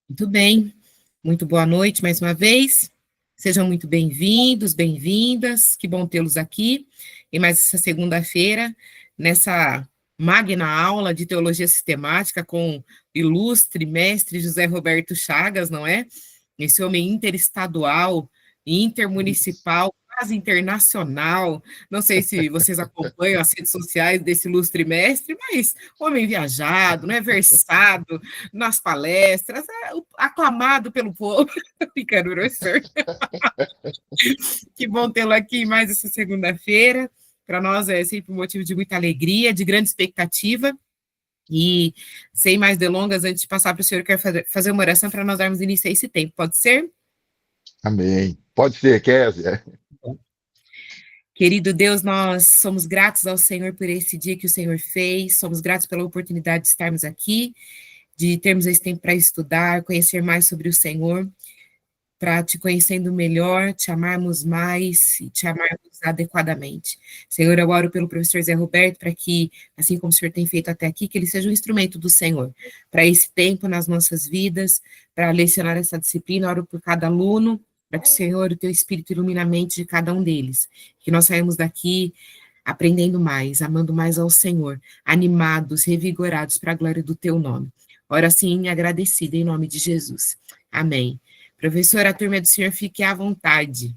Muito bem, muito boa noite mais uma vez. Sejam muito bem-vindos, bem-vindas. Que bom tê-los aqui em mais essa segunda-feira, nessa magna aula de teologia sistemática com o ilustre mestre José Roberto Chagas, não é? Esse homem interestadual, intermunicipal, quase internacional. Não sei se vocês acompanham as redes sociais desse ilustre mestre, mas homem viajado, não é, versado nas palestras, aclamado pelo povo. Ficando professor. Que bom tê-lo aqui mais essa segunda-feira. Para nós é sempre um motivo de muita alegria, de grande expectativa. E, sem mais delongas, antes de passar para o senhor, eu quero fazer uma oração para nós darmos início a esse tempo. Pode ser? Amém. Pode ser, Kézia. Querido Deus, nós somos gratos ao Senhor por esse dia que o Senhor fez, somos gratos pela oportunidade de estarmos aqui, de termos esse tempo para estudar, conhecer mais sobre o Senhor, para te conhecendo melhor, te amarmos mais e te amarmos adequadamente. Senhor, eu oro pelo professor Zé Roberto para que, assim como o Senhor tem feito até aqui, que ele seja um instrumento do Senhor para esse tempo nas nossas vidas, para lecionar essa disciplina. Oro por cada aluno, para que o Senhor, o teu Espírito, ilumine a mente de cada um deles, que nós saímos daqui aprendendo mais, amando mais ao Senhor, animados, revigorados para a glória do teu nome. Ora assim, agradecida em nome de Jesus. Amém. Professor, a turma do senhor, fique à vontade.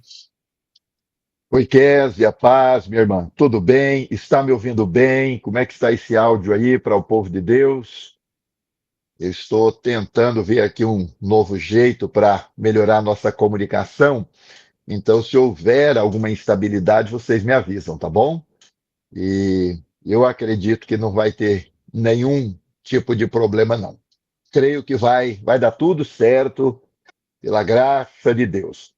Oi, Kézia, paz, minha irmã. Tudo bem? Está me ouvindo bem? Como é que está esse áudio aí para o povo de Deus? Eu estou tentando ver aqui um novo jeito para melhorar a nossa comunicação. Então, se houver alguma instabilidade, vocês me avisam, tá bom? E eu acredito que não vai ter nenhum tipo de problema, não. Creio que vai dar tudo certo, pela graça de Deus.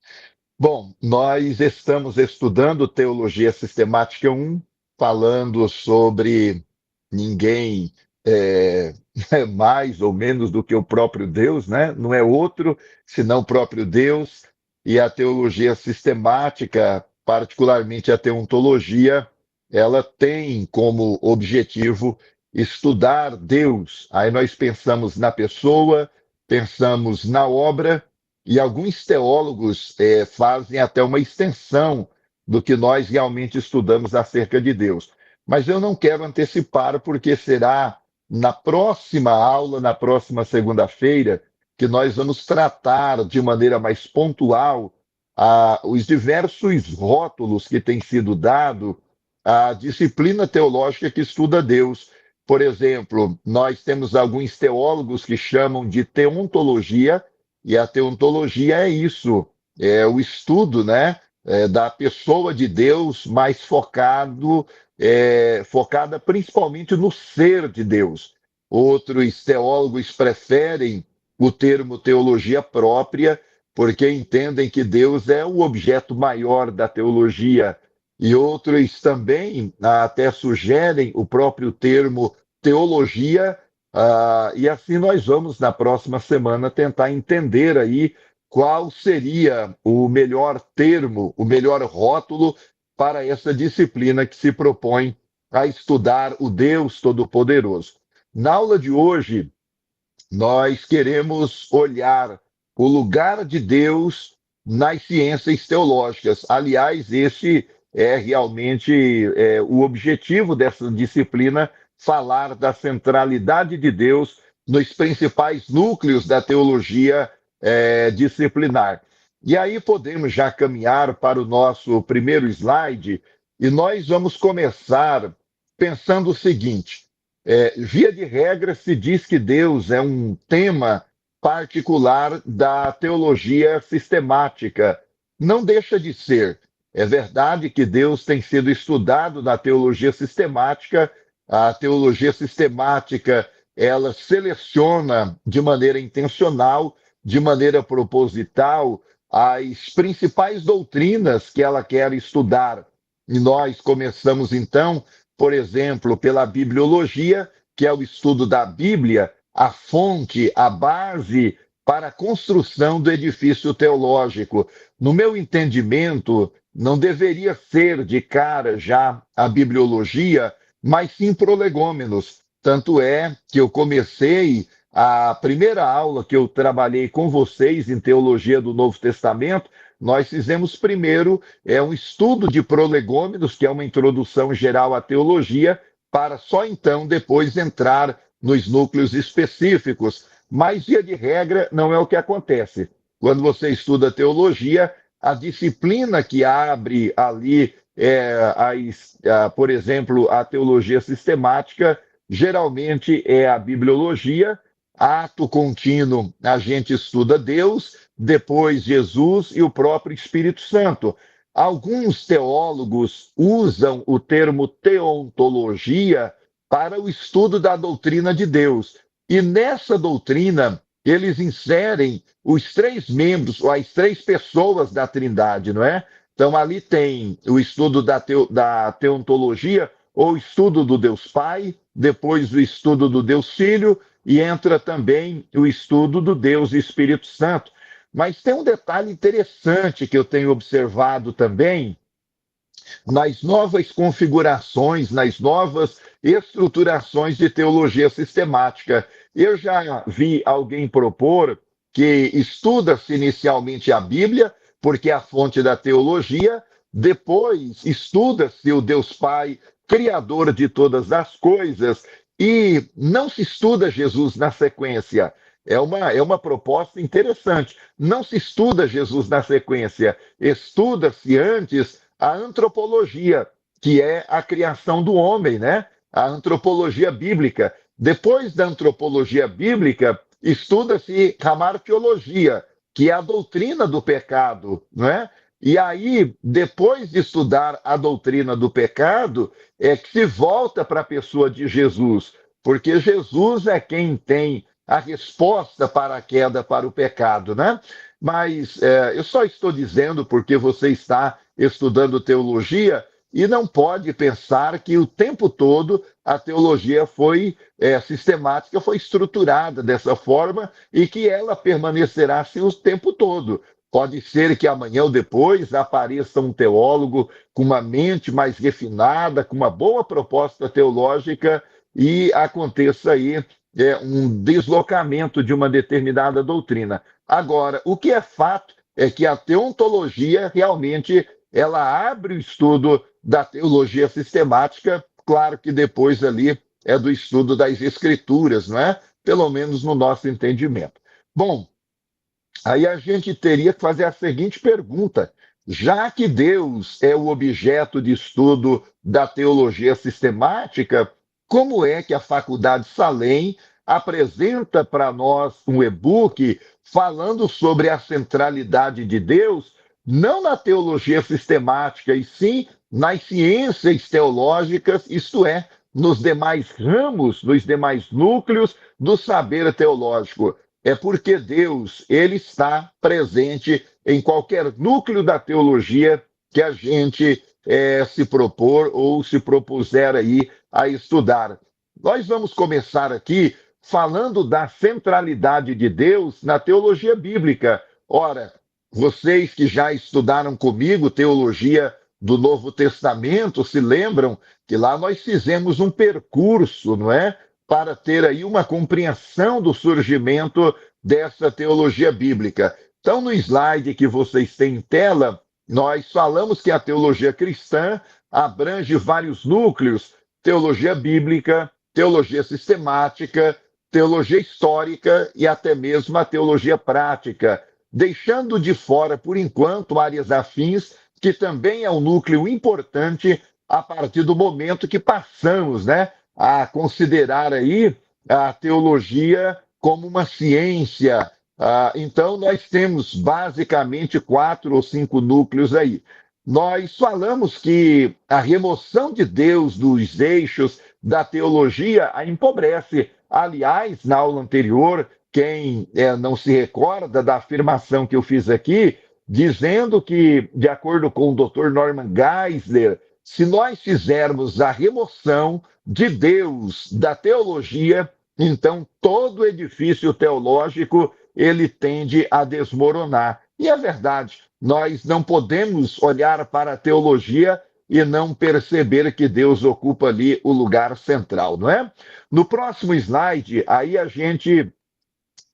Bom, nós estamos estudando Teologia Sistemática 1, falando sobre ninguém é, mais ou menos do que o próprio Deus, né? Não é outro senão o próprio Deus. E a teologia sistemática, particularmente a teontologia, ela tem como objetivo estudar Deus. Aí nós pensamos na pessoa, pensamos na obra, e alguns teólogos fazem até uma extensão do que nós realmente estudamos acerca de Deus. Mas eu não quero antecipar, porque será na próxima aula, na próxima segunda-feira, que nós vamos tratar de maneira mais pontual os diversos rótulos que têm sido dados à disciplina teológica que estuda Deus. Por exemplo, nós temos alguns teólogos que chamam de teontologia, e a teontologia é isso, é o estudo, né, da pessoa de Deus, mais focada principalmente no ser de Deus. Outros teólogos preferem o termo teologia própria, porque entendem que Deus é o objeto maior da teologia. E outros também até sugerem o próprio termo teologia. E assim nós vamos, na próxima semana, tentar entender aí qual seria o melhor termo, o melhor rótulo para essa disciplina que se propõe a estudar o Deus Todo-Poderoso. Na aula de hoje, nós queremos olhar o lugar de Deus nas ciências teológicas. Aliás, esse é realmente o objetivo dessa disciplina, falar da centralidade de Deus nos principais núcleos da teologia disciplinar. E aí podemos já caminhar para o nosso primeiro slide, e nós vamos começar pensando o seguinte: via de regra, se diz que Deus é um tema particular da teologia sistemática. Não deixa de ser. É verdade que Deus tem sido estudado na teologia sistemática. A teologia sistemática, ela seleciona de maneira intencional, de maneira proposital, as principais doutrinas que ela quer estudar. E nós começamos, então, por exemplo, pela bibliologia, que é o estudo da Bíblia, a fonte, a base para a construção do edifício teológico. No meu entendimento, não deveria ser de cara já a bibliologia, mas sim prolegômenos. Tanto é que eu comecei A primeira aula que eu trabalhei com vocês em teologia do Novo Testamento, nós fizemos primeiro um estudo de prolegômenos, que é uma introdução geral à teologia, para só então depois entrar nos núcleos específicos. Mas, via de regra, não é o que acontece. Quando você estuda teologia, a disciplina que abre ali, por exemplo, a teologia sistemática, geralmente é a bibliologia. Ato contínuo, a gente estuda Deus, depois Jesus e o próprio Espírito Santo. Alguns teólogos usam o termo teontologia para o estudo da doutrina de Deus. E nessa doutrina, eles inserem os três membros, ou as três pessoas da Trindade, não é? Então, ali tem o estudo da teontologia, ou estudo do Deus Pai, depois o estudo do Deus Filho, e entra também o estudo do Deus Espírito Santo. Mas tem um detalhe interessante que eu tenho observado também nas novas configurações, nas novas estruturações de teologia sistemática. Eu já vi alguém propor que estuda-se inicialmente a Bíblia, porque é a fonte da teologia, depois estuda-se o Deus Pai, criador de todas as coisas, e não se estuda Jesus na sequência. É uma proposta interessante. Não se estuda Jesus na sequência, estuda-se antes a antropologia, que é a criação do homem, né? A antropologia bíblica. Depois da antropologia bíblica, estuda-se a martiologia, que é a doutrina do pecado, não é? E aí, depois de estudar a doutrina do pecado, é que se volta para a pessoa de Jesus, porque Jesus é quem tem a resposta para a queda, para o pecado, né? Mas eu só estou dizendo porque você está estudando teologia e não pode pensar que o tempo todo a teologia foi sistemática, foi estruturada dessa forma e que ela permanecerá assim o tempo todo. Pode ser que amanhã ou depois apareça um teólogo com uma mente mais refinada, com uma boa proposta teológica e aconteça aí um deslocamento de uma determinada doutrina. Agora, o que é fato é que a teontologia realmente ela abre o estudo da teologia sistemática, claro que depois ali é do estudo das escrituras, não é? Pelo menos no nosso entendimento. Bom, aí a gente teria que fazer a seguinte pergunta: já que Deus é o objeto de estudo da teologia sistemática, como é que a Faculdade Salem apresenta para nós um e-book falando sobre a centralidade de Deus, não na teologia sistemática, e sim nas ciências teológicas, isto é, nos demais ramos, nos demais núcleos do saber teológico? É porque Deus, ele está presente em qualquer núcleo da teologia que a gente se propor ou se propuser aí a estudar. Nós vamos começar aqui falando da centralidade de Deus na teologia bíblica. Ora, vocês que já estudaram comigo teologia do Novo Testamento, se lembram que lá nós fizemos um percurso, não é? Para ter aí uma compreensão do surgimento dessa teologia bíblica. Então, no slide que vocês têm em tela, nós falamos que a teologia cristã abrange vários núcleos: teologia bíblica, teologia sistemática, teologia histórica e até mesmo a teologia prática, deixando de fora, por enquanto, áreas afins, que também é um núcleo importante a partir do momento que passamos, né, a considerar aí a teologia como uma ciência. Então, nós temos basicamente 4 ou 5 núcleos aí. Nós falamos que a remoção de Deus dos eixos da teologia a empobrece. Aliás, na aula anterior, quem não se recorda da afirmação que eu fiz aqui, dizendo que, de acordo com o Dr. Norman Geisler, se nós fizermos a remoção de Deus da teologia, então todo edifício teológico ele tende a desmoronar. E é verdade, nós não podemos olhar para a teologia e não perceber que Deus ocupa ali o lugar central, não é? No próximo slide, aí a gente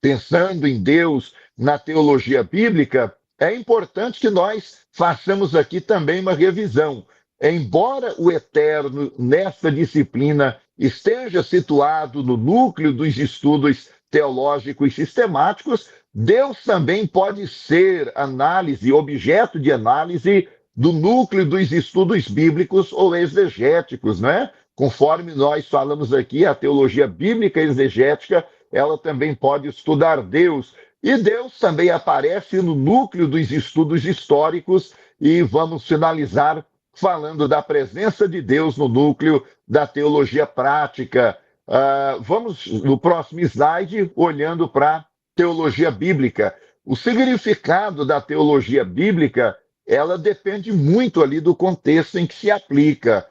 pensando em Deus na teologia bíblica, é importante que nós façamos aqui também uma revisão. Embora o eterno, nessa disciplina, esteja situado no núcleo dos estudos teológicos sistemáticos, Deus também pode ser análise, objeto de análise do núcleo dos estudos bíblicos ou exegéticos, né? Conforme nós falamos aqui, a teologia bíblica exegética, ela também pode estudar Deus. E Deus também aparece no núcleo dos estudos históricos, e vamos finalizar falando da presença de Deus no núcleo da teologia prática. Vamos no próximo slide, olhando para teologia bíblica. O significado da teologia bíblica, ela depende muito ali do contexto em que se aplica.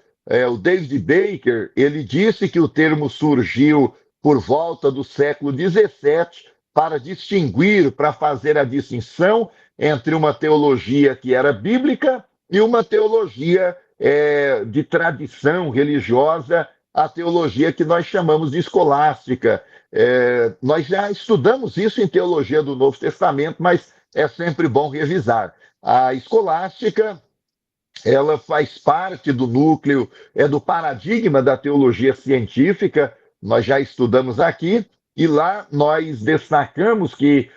O David Baker, ele disse que o termo surgiu por volta do século XVII para distinguir, para fazer a distinção entre uma teologia que era bíblica e uma teologia de tradição religiosa, a teologia que nós chamamos de escolástica. Nós já estudamos isso em teologia do Novo Testamento, mas é sempre bom revisar. A escolástica, ela faz parte do núcleo, do paradigma da teologia científica, nós já estudamos aqui, e lá nós destacamos que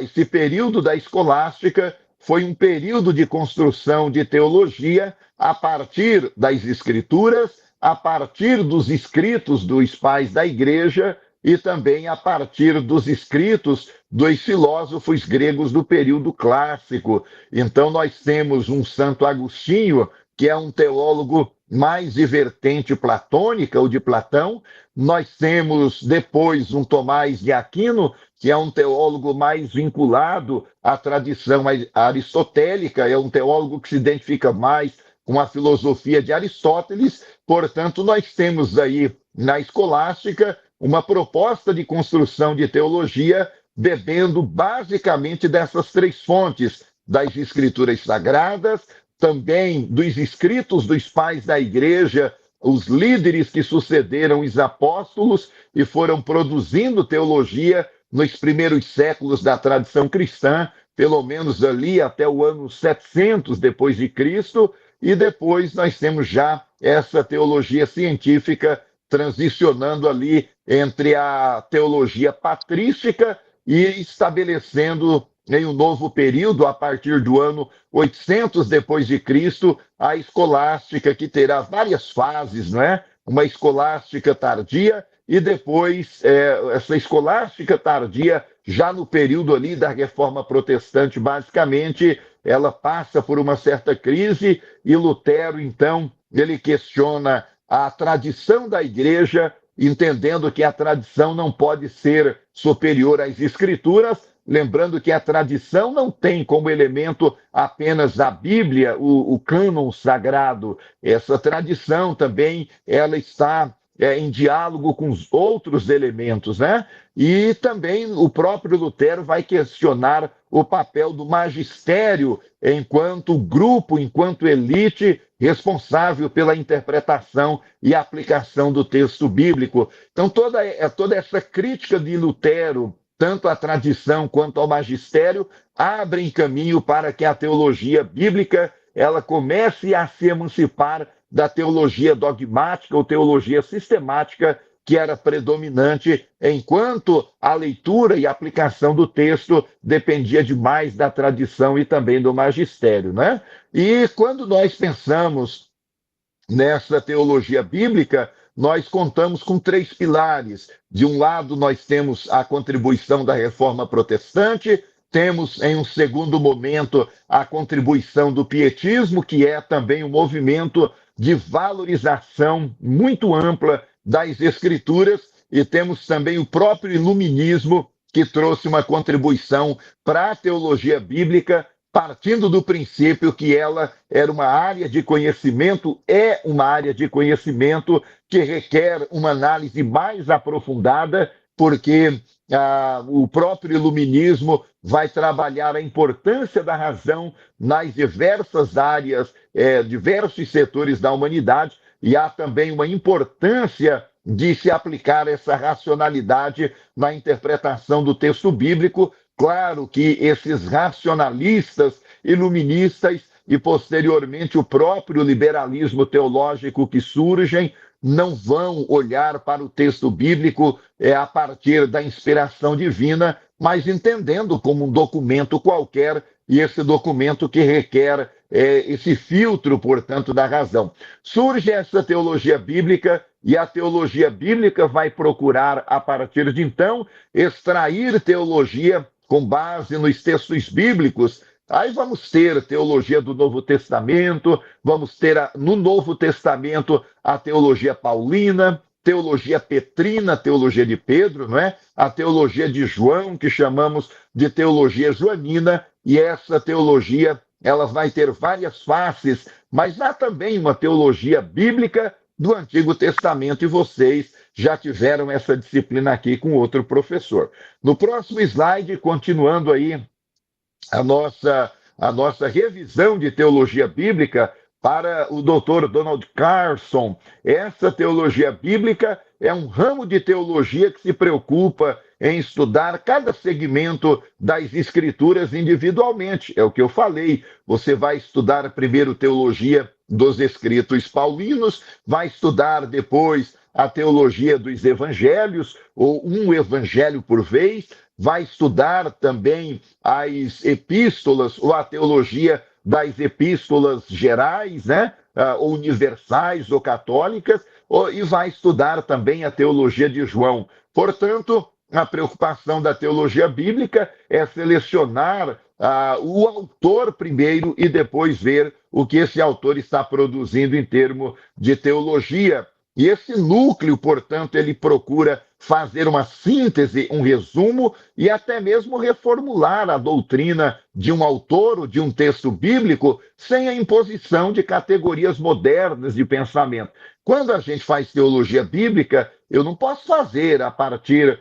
esse período da escolástica foi um período de construção de teologia a partir das escrituras, a partir dos escritos dos pais da igreja e também a partir dos escritos dos filósofos gregos do período clássico. Então nós temos um Santo Agostinho, que é um teólogo mais de vertente platônica, ou de Platão. Nós temos depois um Tomás de Aquino, que é um teólogo mais vinculado à tradição aristotélica, é um teólogo que se identifica mais com a filosofia de Aristóteles. Portanto, nós temos aí na escolástica uma proposta de construção de teologia bebendo basicamente dessas três fontes, das escrituras sagradas, também dos escritos dos pais da igreja, os líderes que sucederam os apóstolos e foram produzindo teologia nos primeiros séculos da tradição cristã, pelo menos ali até o ano 700 depois de Cristo, e depois nós temos já essa teologia científica transicionando ali entre a teologia patrística e estabelecendo em um novo período, a partir do ano 800 depois de Cristo, a escolástica, que terá várias fases, não é? Uma escolástica tardia e depois essa escolástica tardia, já no período ali da Reforma Protestante, basicamente, ela passa por uma certa crise e Lutero, então, ele questiona a tradição da igreja, entendendo que a tradição não pode ser superior às escrituras, lembrando que a tradição não tem como elemento apenas a Bíblia, o cânon sagrado. Essa tradição também, ela está em diálogo com os outros elementos, né? E também o próprio Lutero vai questionar o papel do magistério enquanto grupo, enquanto elite responsável pela interpretação e aplicação do texto bíblico. Então, toda essa crítica de Lutero, tanto à tradição quanto ao magistério, abrem caminho para que a teologia bíblica ela comece a se emancipar da teologia dogmática ou teologia sistemática que era predominante, enquanto a leitura e a aplicação do texto dependia demais da tradição e também do magistério, né? E quando nós pensamos nessa teologia bíblica, nós contamos com três pilares. De um lado, nós temos a contribuição da Reforma Protestante, temos, em um segundo momento, a contribuição do pietismo, que é também um movimento de valorização muito ampla das Escrituras, e temos também o próprio iluminismo, que trouxe uma contribuição para a teologia bíblica, partindo do princípio que ela era uma área de conhecimento, é uma área de conhecimento que requer uma análise mais aprofundada, porque o próprio iluminismo vai trabalhar a importância da razão nas diversas áreas, diversos setores da humanidade, e há também uma importância de se aplicar essa racionalidade na interpretação do texto bíblico. Claro que esses racionalistas, iluministas e, posteriormente, o próprio liberalismo teológico que surgem, não vão olhar para o texto bíblico a partir da inspiração divina, mas entendendo como um documento qualquer, e esse documento que requer esse filtro, portanto, da razão. Surge essa teologia bíblica, e a teologia bíblica vai procurar, a partir de então, extrair teologia com base nos textos bíblicos. Aí vamos ter teologia do Novo Testamento, vamos ter no Novo Testamento a teologia paulina, teologia petrina, teologia de Pedro, não é? A teologia de João, que chamamos de teologia joanina, e essa teologia ela vai ter várias faces, mas há também uma teologia bíblica do Antigo Testamento, e vocês já tiveram essa disciplina aqui com outro professor. No próximo slide, continuando aí a nossa revisão de teologia bíblica para o doutor Donald Carson. Essa teologia bíblica é um ramo de teologia que se preocupa em estudar cada segmento das escrituras individualmente. É o que eu falei. Você vai estudar primeiro teologia dos escritos paulinos, vai estudar depois a teologia dos evangelhos, ou um evangelho por vez, vai estudar também as epístolas, ou a teologia das epístolas gerais, né? Ou universais ou católicas, e vai estudar também a teologia de João. Portanto, a preocupação da teologia bíblica é selecionar o autor primeiro e depois ver o que esse autor está produzindo em termos de teologia. E esse núcleo, portanto, ele procura fazer uma síntese, um resumo e até mesmo reformular a doutrina de um autor ou de um texto bíblico sem a imposição de categorias modernas de pensamento. Quando a gente faz teologia bíblica, eu não posso fazer a partir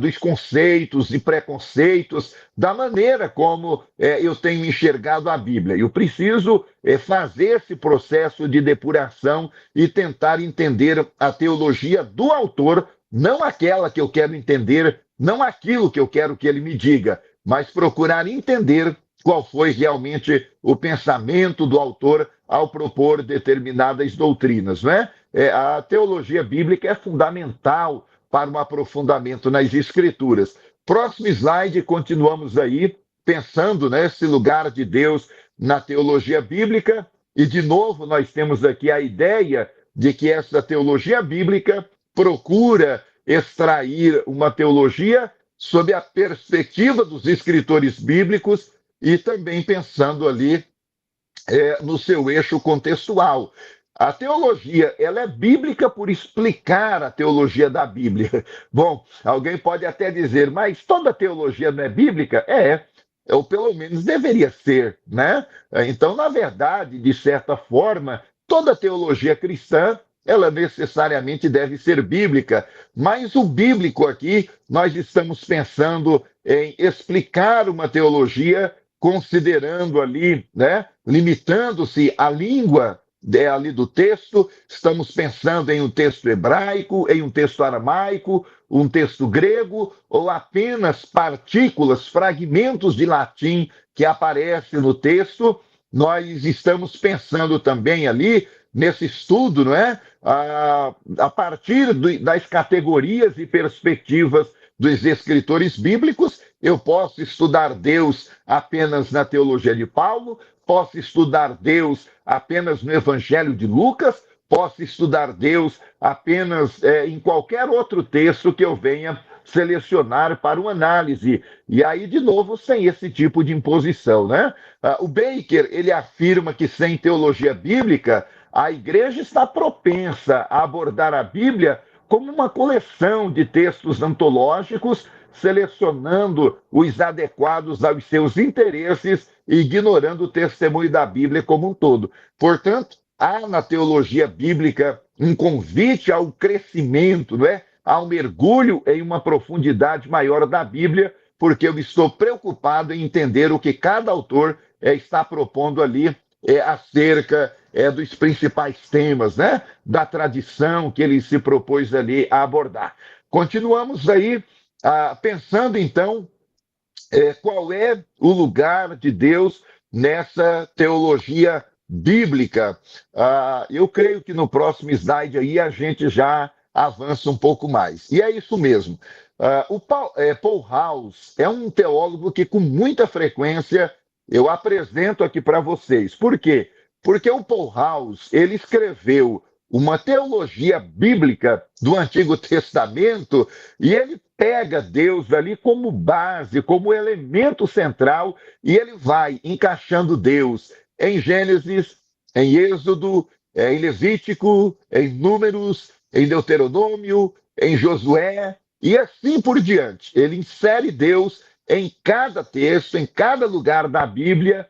dos conceitos e preconceitos, da maneira como eu tenho enxergado a Bíblia. Eu preciso fazer esse processo de depuração e tentar entender a teologia do autor, não aquela que eu quero entender, não aquilo que eu quero que ele me diga, mas procurar entender qual foi realmente o pensamento do autor ao propor determinadas doutrinas, não é? A teologia bíblica é fundamental para um aprofundamento nas escrituras. Próximo slide, continuamos aí pensando nesse lugar de Deus na teologia bíblica, e de novo nós temos aqui a ideia de que essa teologia bíblica procura extrair uma teologia sob a perspectiva dos escritores bíblicos e também pensando ali no seu eixo contextual. A teologia, ela é bíblica por explicar a teologia da Bíblia. Bom, alguém pode até dizer, mas toda teologia não é bíblica? Ou pelo menos deveria ser, né? Então, na verdade, de certa forma, toda teologia cristã, ela necessariamente deve ser bíblica, mas o bíblico aqui, nós estamos pensando em explicar uma teologia considerando ali, né, limitando-se à língua ali do texto, estamos pensando em um texto hebraico, em um texto aramaico, um texto grego, ou apenas partículas, fragmentos de latim que aparecem no texto. Nós estamos pensando também ali nesse estudo, não é? A partir das categorias e perspectivas dos escritores bíblicos, eu posso estudar Deus apenas na teologia de Paulo, posso estudar Deus apenas no Evangelho de Lucas, posso estudar Deus apenas em qualquer outro texto que eu venha selecionar para uma análise. E aí, de novo, sem esse tipo de imposição, né? O Baker, ele afirma que sem teologia bíblica, a igreja está propensa a abordar a Bíblia como uma coleção de textos antológicos, selecionando os adequados aos seus interesses e ignorando o testemunho da Bíblia como um todo. Portanto, há na teologia bíblica um convite ao crescimento, não é? Há um mergulho em uma profundidade maior da Bíblia, porque eu estou preocupado em entender o que cada autor está propondo ali acerca dos principais temas, né? Da tradição que ele se propôs ali a abordar. Continuamos aí pensando, então, qual é o lugar de Deus nessa teologia bíblica. Eu creio que no próximo slide aí a gente já avança um pouco mais. E é isso mesmo. Paul House é um teólogo que com muita frequência eu apresento aqui para vocês. Por quê? Porque o Paul House, ele escreveu uma teologia bíblica do Antigo Testamento e ele pega Deus ali como base, como elemento central, e ele vai encaixando Deus em Gênesis, em Êxodo, em Levítico, em Números, em Deuteronômio, em Josué, e assim por diante. Ele insere Deus em cada texto, em cada lugar da Bíblia,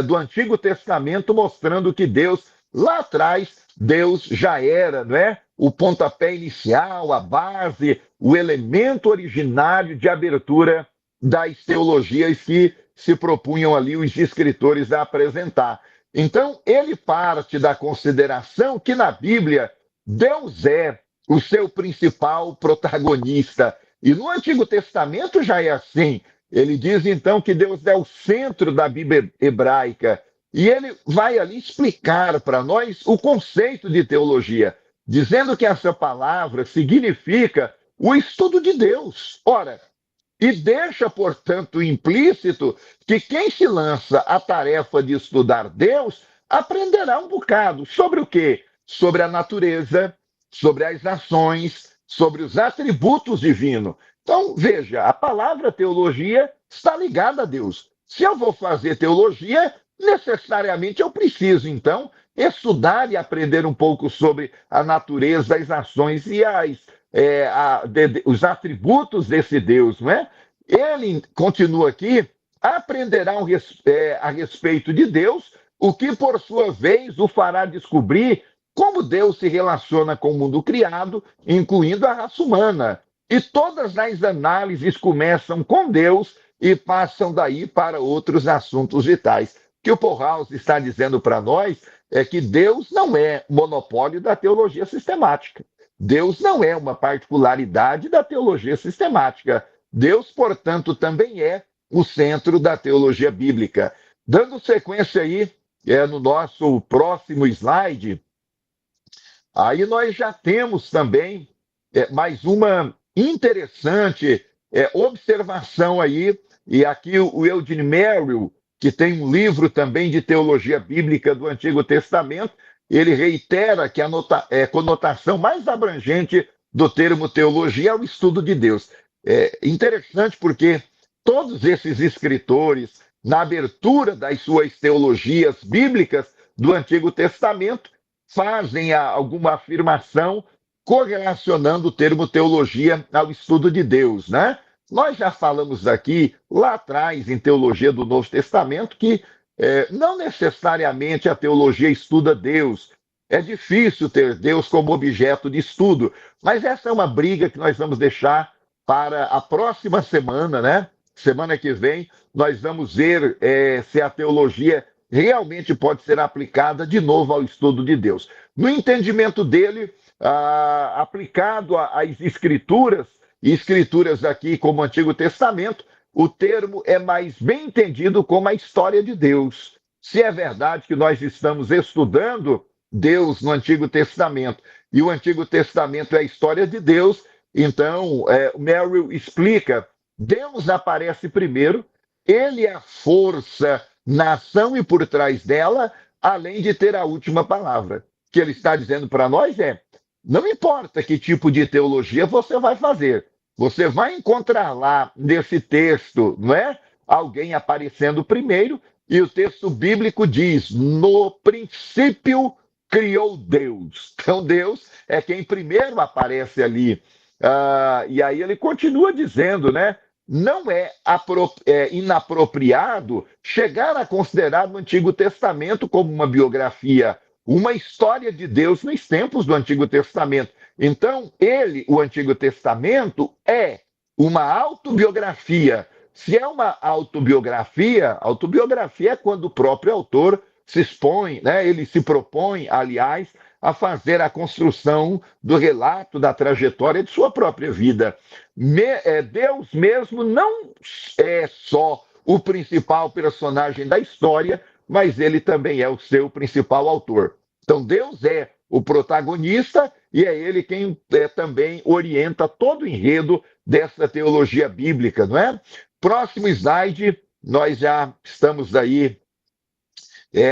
do Antigo Testamento, mostrando que Deus, lá atrás, Deus já era, não é? O pontapé inicial, a base, o elemento originário de abertura das teologias que se propunham ali os escritores a apresentar. Então, ele parte da consideração que na Bíblia Deus é o seu principal protagonista. E no Antigo Testamento já é assim. Ele diz então que Deus é o centro da Bíblia hebraica. E ele vai ali explicar para nós o conceito de teologia, dizendo que essa palavra significa o estudo de Deus. Ora, e deixa, portanto, implícito que quem se lança à tarefa de estudar Deus aprenderá um bocado sobre o quê? Sobre a natureza, sobre as ações, sobre os atributos divinos. Então, veja, a palavra teologia está ligada a Deus. Se eu vou fazer teologia, necessariamente eu preciso, então, estudar e aprender um pouco sobre a natureza, as ações e os atributos desse Deus, não é? Ele continua aqui, aprenderá a respeito de Deus, o que por sua vez o fará descobrir como Deus se relaciona com o mundo criado, incluindo a raça humana. E todas as análises começam com Deus e passam daí para outros assuntos vitais. O que o Paul House está dizendo para nós é que Deus não é monopólio da teologia sistemática. Deus não é uma particularidade da teologia sistemática. Deus, portanto, também é o centro da teologia bíblica. Dando sequência aí, no nosso próximo slide, aí nós já temos também mais uma interessante observação aí, e aqui o Eugene Merrill, que tem um livro também de teologia bíblica do Antigo Testamento, ele reitera que a conotação mais abrangente do termo teologia é o estudo de Deus. É interessante porque todos esses escritores, na abertura das suas teologias bíblicas do Antigo Testamento, fazem alguma afirmação correlacionando o termo teologia ao estudo de Deus, né? Nós já falamos aqui, lá atrás, em teologia do Novo Testamento, que não necessariamente a teologia estuda Deus. É difícil ter Deus como objeto de estudo, mas essa é uma briga que nós vamos deixar para a próxima semana, né? Semana que vem, nós vamos ver se a teologia realmente pode ser aplicada de novo ao estudo de Deus. No entendimento dele, aplicado às escrituras, e escrituras aqui como Antigo Testamento, o termo é mais bem entendido como a história de Deus. Se é verdade que nós estamos estudando Deus no Antigo Testamento, e o Antigo Testamento é a história de Deus, então Merrill explica, Deus aparece primeiro, ele é a força na ação e por trás dela, além de ter a última palavra. O que ele está dizendo para nós não importa que tipo de teologia você vai fazer, você vai encontrar lá nesse texto, não é? Alguém aparecendo primeiro, e o texto bíblico diz: no princípio criou Deus. Então Deus é quem primeiro aparece ali. E aí ele continua dizendo, né? Não é inapropriado chegar a considerar o Antigo Testamento como uma biografia, uma história de Deus nos tempos do Antigo Testamento. Então, o Antigo Testamento, é uma autobiografia. Se é uma autobiografia é quando o próprio autor se expõe, né? Ele se propõe, aliás, a fazer a construção do relato da trajetória de sua própria vida. Deus mesmo não é só o principal personagem da história, mas ele também é o seu principal autor. Então, Deus é o protagonista e é ele quem também orienta todo o enredo dessa teologia bíblica, não é? Próximo slide, nós já estamos aí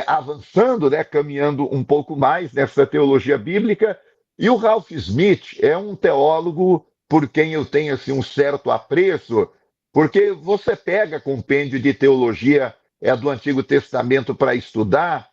avançando, né, caminhando um pouco mais nessa teologia bíblica. E o Ralph Smith é um teólogo por quem eu tenho assim, um certo apreço, porque você pega compêndio de teologia do Antigo Testamento para estudar,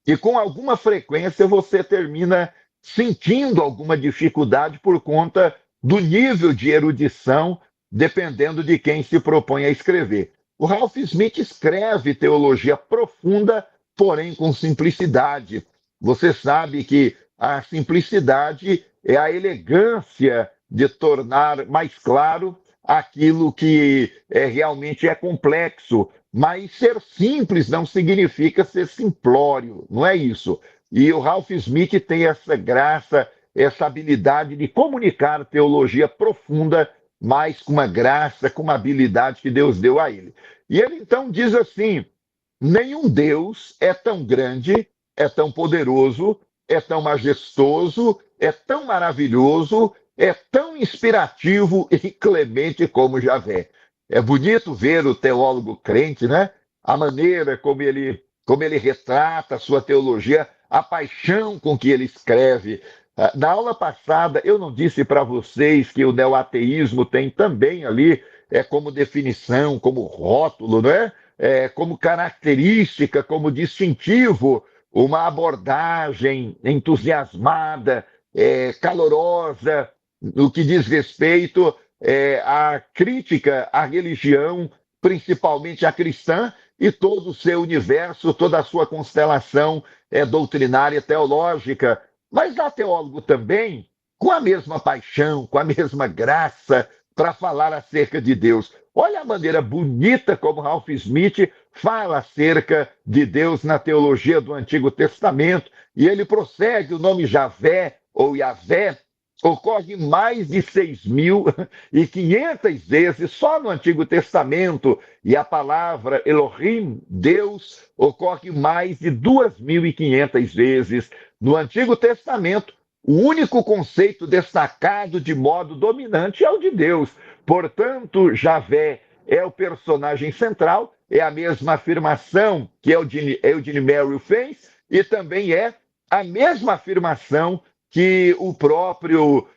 e com alguma frequência você termina sentindo alguma dificuldade por conta do nível de erudição, dependendo de quem se propõe a escrever. O Ralph Smith escreve teologia profunda, porém com simplicidade. Você sabe que a simplicidade é a elegância de tornar mais claro aquilo que realmente é complexo. Mas ser simples não significa ser simplório, não é isso. E o Ralph Smith tem essa graça, essa habilidade de comunicar teologia profunda, mas com uma graça, com uma habilidade que Deus deu a ele. E ele então diz assim: nenhum Deus é tão grande, é tão poderoso, é tão majestoso, é tão maravilhoso, é tão inspirativo e clemente como Javé. É bonito ver o teólogo crente, né? A maneira como ele retrata a sua teologia, a paixão com que ele escreve. Na aula passada, eu não disse para vocês que o neoateísmo tem também ali, como definição, como rótulo, né? Como característica, como distintivo, uma abordagem entusiasmada, calorosa, no que diz respeito à crítica à religião, principalmente a cristã, e todo o seu universo, toda a sua constelação doutrinária teológica. Mas há teólogo também com a mesma paixão, com a mesma graça para falar acerca de Deus. Olha a maneira bonita como Ralph Smith fala acerca de Deus na teologia do Antigo Testamento. E ele prossegue: o nome Javé ou Yavé ocorre mais de 6.500 vezes só no Antigo Testamento. E a palavra Elohim, Deus, ocorre mais de 2.500 vezes no Antigo Testamento. O único conceito destacado de modo dominante é o de Deus. Portanto, Javé é o personagem central, é a mesma afirmação que Eugene Merrill fez, e também é a mesma afirmação que o próprio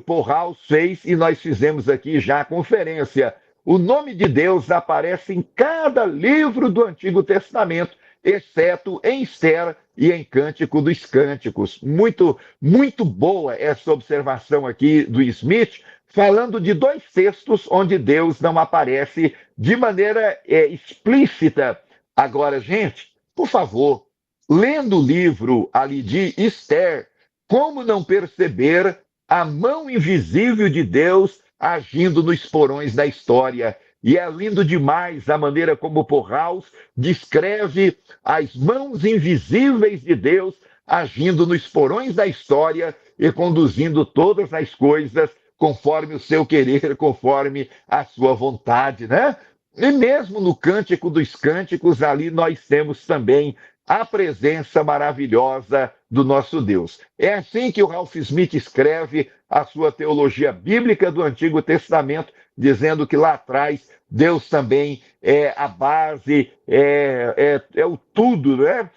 Paul House fez, e nós fizemos aqui já a conferência. O nome de Deus aparece em cada livro do Antigo Testamento, exceto em Esther e em Cântico dos Cânticos. Muito, muito boa essa observação aqui do Smith, falando de dois textos onde Deus não aparece de maneira explícita. Agora, gente, por favor, lendo o livro ali de Esther, como não perceber a mão invisível de Deus agindo nos porões da história? E é lindo demais a maneira como Porraus descreve as mãos invisíveis de Deus agindo nos porões da história e conduzindo todas as coisas conforme o seu querer, conforme a sua vontade, né? E mesmo no Cântico dos Cânticos, ali nós temos também a presença maravilhosa do nosso Deus. É assim que o Ralph Smith escreve a sua teologia bíblica do Antigo Testamento, dizendo que lá atrás Deus também é a base, é o tudo, né?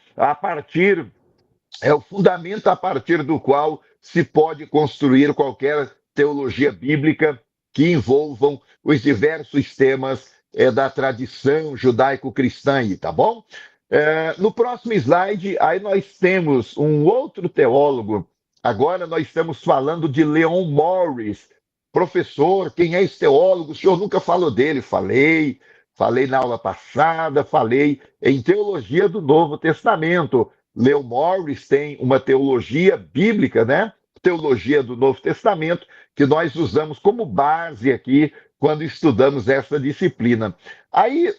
É o fundamento a partir do qual se pode construir qualquer teologia bíblica que envolvam os diversos temas da tradição judaico-cristã, tá bom? No próximo slide, aí nós temos um outro teólogo. Agora nós estamos falando de Leon Morris. Professor, quem é esse teólogo? O senhor nunca falou dele. Falei na aula passada, falei em teologia do Novo Testamento. Leon Morris tem uma teologia bíblica, né? Teologia do Novo Testamento, que nós usamos como base aqui quando estudamos essa disciplina. Aí,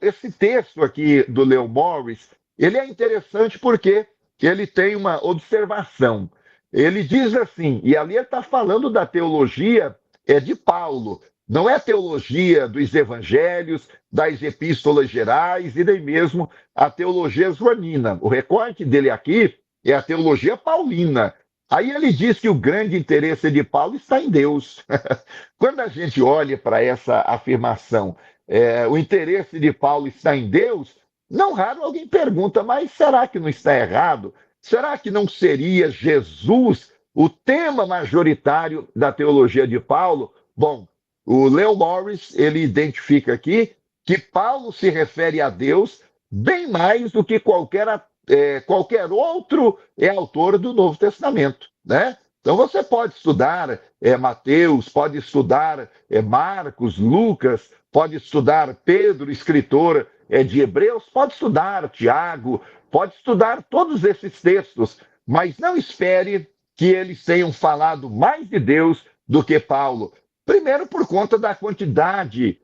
esse texto aqui do Leo Morris, ele é interessante porque ele tem uma observação. Ele diz assim, e ali ele está falando da teologia de Paulo, não é a teologia dos evangelhos, das epístolas gerais e nem mesmo a teologia joanina. O recorte dele aqui é a teologia paulina. Aí ele diz que o grande interesse de Paulo está em Deus. Quando a gente olha para essa afirmação, o interesse de Paulo está em Deus, não raro alguém pergunta, mas será que não está errado? Será que não seria Jesus o tema majoritário da teologia de Paulo? Bom, o Leo Morris, ele identifica aqui que Paulo se refere a Deus bem mais do que qualquer outro autor do Novo Testamento, né? Então você pode estudar Mateus, pode estudar Marcos, Lucas, pode estudar Pedro, escritor de Hebreus, pode estudar Tiago, pode estudar todos esses textos, mas não espere que eles tenham falado mais de Deus do que Paulo. Primeiro, por conta da quantidade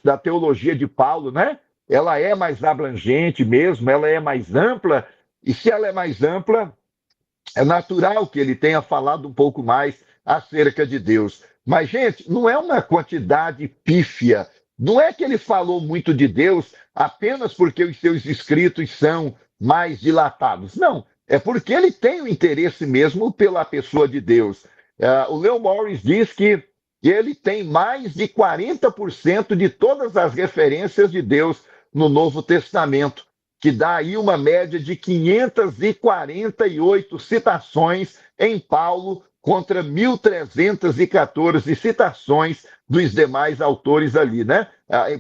da teologia de Paulo, né? Ela é mais abrangente mesmo, ela é mais ampla, e se ela é mais ampla, é natural que ele tenha falado um pouco mais acerca de Deus. Mas, gente, não é uma quantidade pífia. Não é que ele falou muito de Deus apenas porque os seus escritos são mais dilatados. Não, é porque ele tem o interesse mesmo pela pessoa de Deus. O Leo Morris diz que ele tem mais de 40% de todas as referências de Deus no Novo Testamento, que dá aí uma média de 548 citações em Paulo contra 1.314 citações dos demais autores ali, né?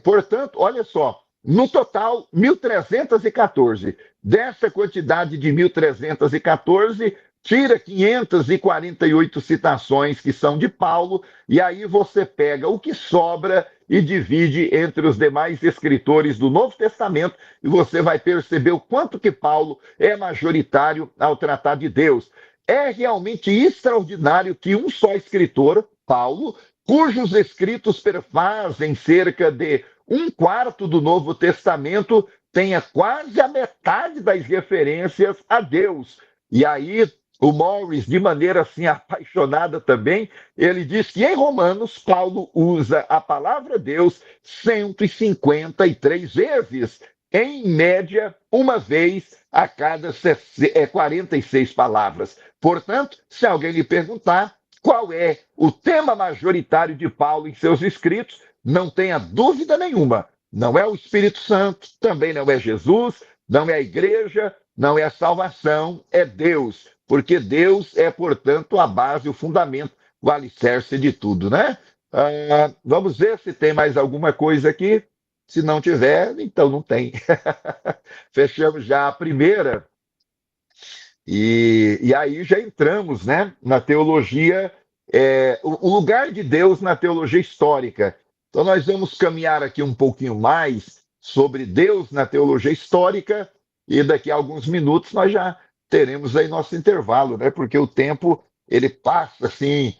Portanto, olha só, no total, 1.314. Dessa quantidade de 1.314, tira 548 citações que são de Paulo, e aí você pega o que sobra e divide entre os demais escritores do Novo Testamento, e você vai perceber o quanto que Paulo é majoritário ao tratar de Deus. É realmente extraordinário que um só escritor, Paulo, cujos escritos perfazem cerca de um quarto do Novo Testamento, tenha quase a metade das referências a Deus. E aí, o Morris, de maneira assim apaixonada também, ele diz que em Romanos, Paulo usa a palavra Deus 153 vezes, em média, uma vez a cada 46 palavras. Portanto, se alguém lhe perguntar qual é o tema majoritário de Paulo em seus escritos, não tenha dúvida nenhuma. Não é o Espírito Santo, também não é Jesus, não é a igreja, não é a salvação, é Deus. Porque Deus é, portanto, a base, o fundamento, o alicerce de tudo, né? Vamos ver se tem mais alguma coisa aqui. Se não tiver, então não tem. Fechamos já a primeira. E aí já entramos, né, na teologia, o lugar de Deus na teologia histórica. Então nós vamos caminhar aqui um pouquinho mais sobre Deus na teologia histórica, e daqui a alguns minutos nós já teremos aí nosso intervalo, né? Porque o tempo ele passa assim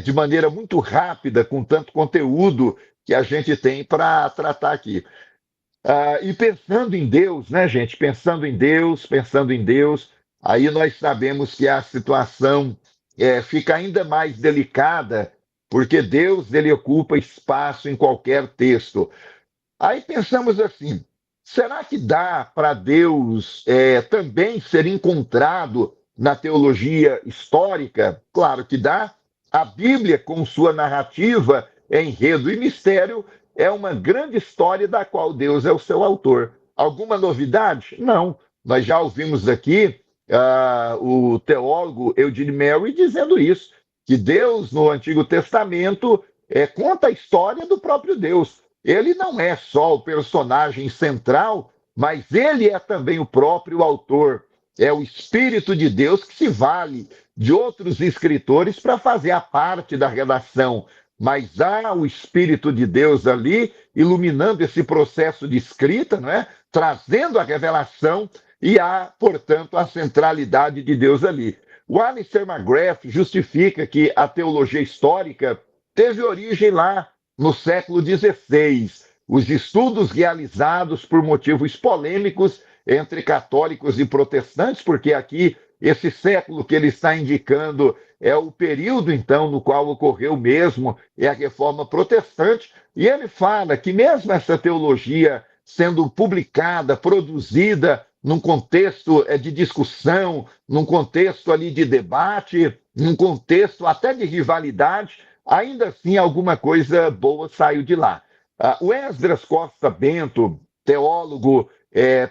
de maneira muito rápida com tanto conteúdo que a gente tem para tratar aqui. E pensando em Deus, né, gente? Pensando em Deus, aí nós sabemos que a situação fica ainda mais delicada, porque Deus ele ocupa espaço em qualquer texto. Aí pensamos assim: será que dá para Deus também ser encontrado na teologia histórica? Claro que dá. A Bíblia, com sua narrativa, enredo e mistério, é uma grande história da qual Deus é o seu autor. Alguma novidade? Não. Nós já ouvimos aqui o teólogo Eugene Merry dizendo isso, que Deus, no Antigo Testamento, conta a história do próprio Deus. Ele não é só o personagem central, mas ele é também o próprio autor. É o Espírito de Deus que se vale de outros escritores para fazer a parte da redação. Mas há o Espírito de Deus ali, iluminando esse processo de escrita, não é? Trazendo a revelação, e há, portanto, a centralidade de Deus ali. O Alistair McGrath justifica que a teologia histórica teve origem lá no século XVI. Os estudos realizados por motivos polêmicos entre católicos e protestantes, porque aqui esse século que ele está indicando é o período, então, no qual ocorreu mesmo a reforma protestante, e ele fala que mesmo essa teologia sendo publicada, produzida num contexto de discussão, num contexto ali de debate, num contexto até de rivalidade, ainda assim alguma coisa boa saiu de lá. O Esdras Costa Bento, teólogo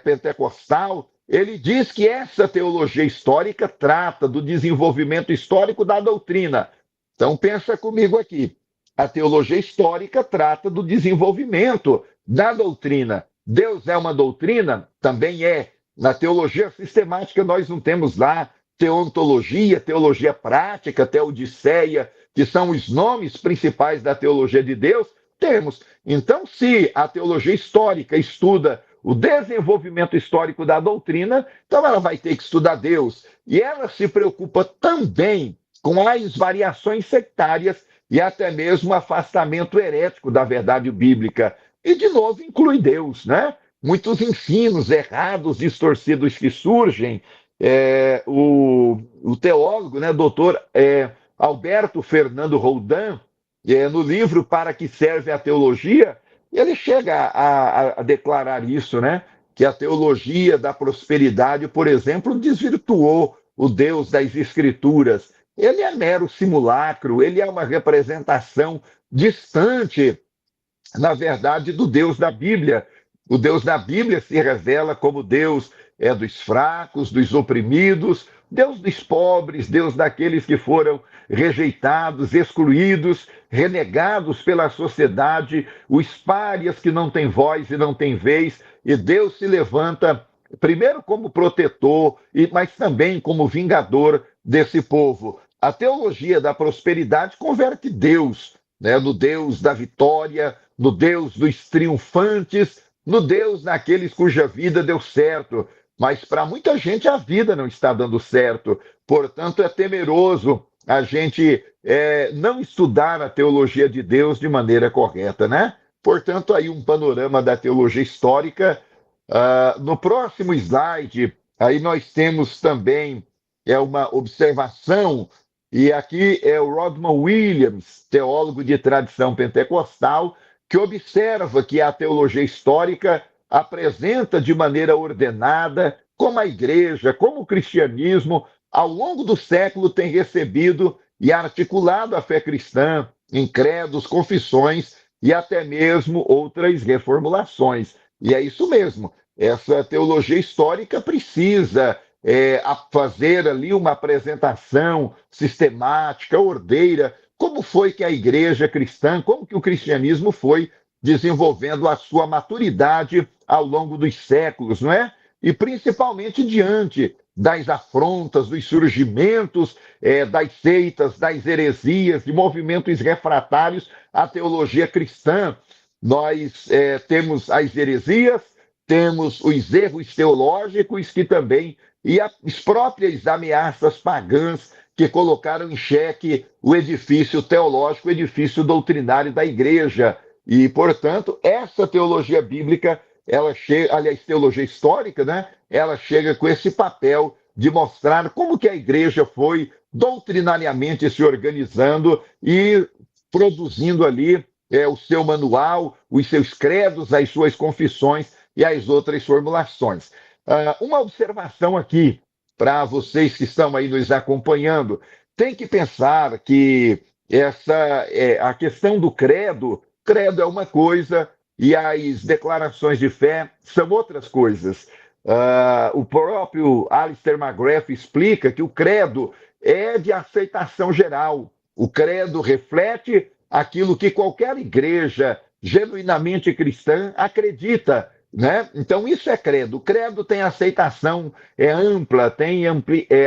pentecostal, ele diz que essa teologia histórica trata do desenvolvimento histórico da doutrina. Então pensa comigo aqui. A teologia histórica trata do desenvolvimento da doutrina. Deus é uma doutrina? Também é. Na teologia sistemática nós não temos lá teontologia, teologia prática, teodiceia, que são os nomes principais da teologia de Deus. Temos. Então, se a teologia histórica estuda o desenvolvimento histórico da doutrina, então ela vai ter que estudar Deus. E ela se preocupa também com as variações sectárias e até mesmo o afastamento herético da verdade bíblica. E, de novo, inclui Deus, né? Muitos ensinos errados, distorcidos que surgem. O teólogo, né, doutor Alberto Fernando Roldan, no livro Para que Serve a Teologia, ele chega a declarar isso, né? Que a teologia da prosperidade, por exemplo, desvirtuou o Deus das Escrituras. Ele é mero simulacro, ele é uma representação distante, na verdade, do Deus da Bíblia. O Deus da Bíblia se revela como Deus dos fracos, dos oprimidos, Deus dos pobres, Deus daqueles que foram rejeitados, excluídos, renegados pela sociedade, os párias que não têm voz e não têm vez, e Deus se levanta primeiro como protetor, mas também como vingador desse povo. A teologia da prosperidade converte Deus, né, no Deus da vitória, no Deus dos triunfantes, no Deus daqueles cuja vida deu certo. Mas para muita gente a vida não está dando certo. Portanto, é temeroso a gente não estudar a teologia de Deus de maneira correta, né? Portanto, aí um panorama da teologia histórica. No próximo slide, aí nós temos também uma observação, e aqui é o Rodman Williams, teólogo de tradição pentecostal, que observa que a teologia histórica apresenta de maneira ordenada como a igreja, como o cristianismo, ao longo do século tem recebido e articulado a fé cristã em credos, confissões e até mesmo outras reformulações. E é isso mesmo, essa teologia histórica precisa fazer ali uma apresentação sistemática, ordeira, como foi que a igreja cristã, como que o cristianismo foi desenvolvendo a sua maturidade ao longo dos séculos, não é? E principalmente diante das afrontas, dos surgimentos das seitas, das heresias, de movimentos refratários à teologia cristã. Nós temos as heresias, temos os erros teológicos que também, e as próprias ameaças pagãs que colocaram em xeque o edifício teológico, o edifício doutrinário da igreja. E, portanto, essa teologia bíblica, ela chega, aliás, teologia histórica, né? Ela chega com esse papel de mostrar como que a igreja foi doutrinariamente se organizando e produzindo ali o seu manual, os seus credos, as suas confissões e as outras formulações. Uma observação aqui para vocês que estão aí nos acompanhando, tem que pensar que a questão do credo é uma coisa e as declarações de fé são outras coisas. O próprio Alistair McGrath explica que o credo é de aceitação geral. O credo reflete aquilo que qualquer igreja genuinamente cristã acredita, né? Então, isso é credo. O credo tem aceitação ampla, tem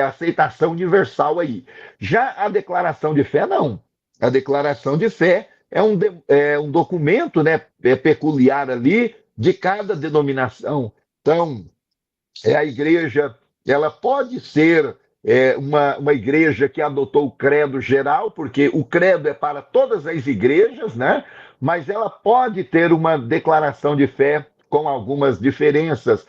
aceitação universal aí. Já a declaração de fé, não. A declaração de fé é um documento, né, peculiar ali de cada denominação. Então, a igreja ela pode ser uma igreja que adotou o credo geral, porque o credo é para todas as igrejas, né? Mas ela pode ter uma declaração de fé com algumas diferenças.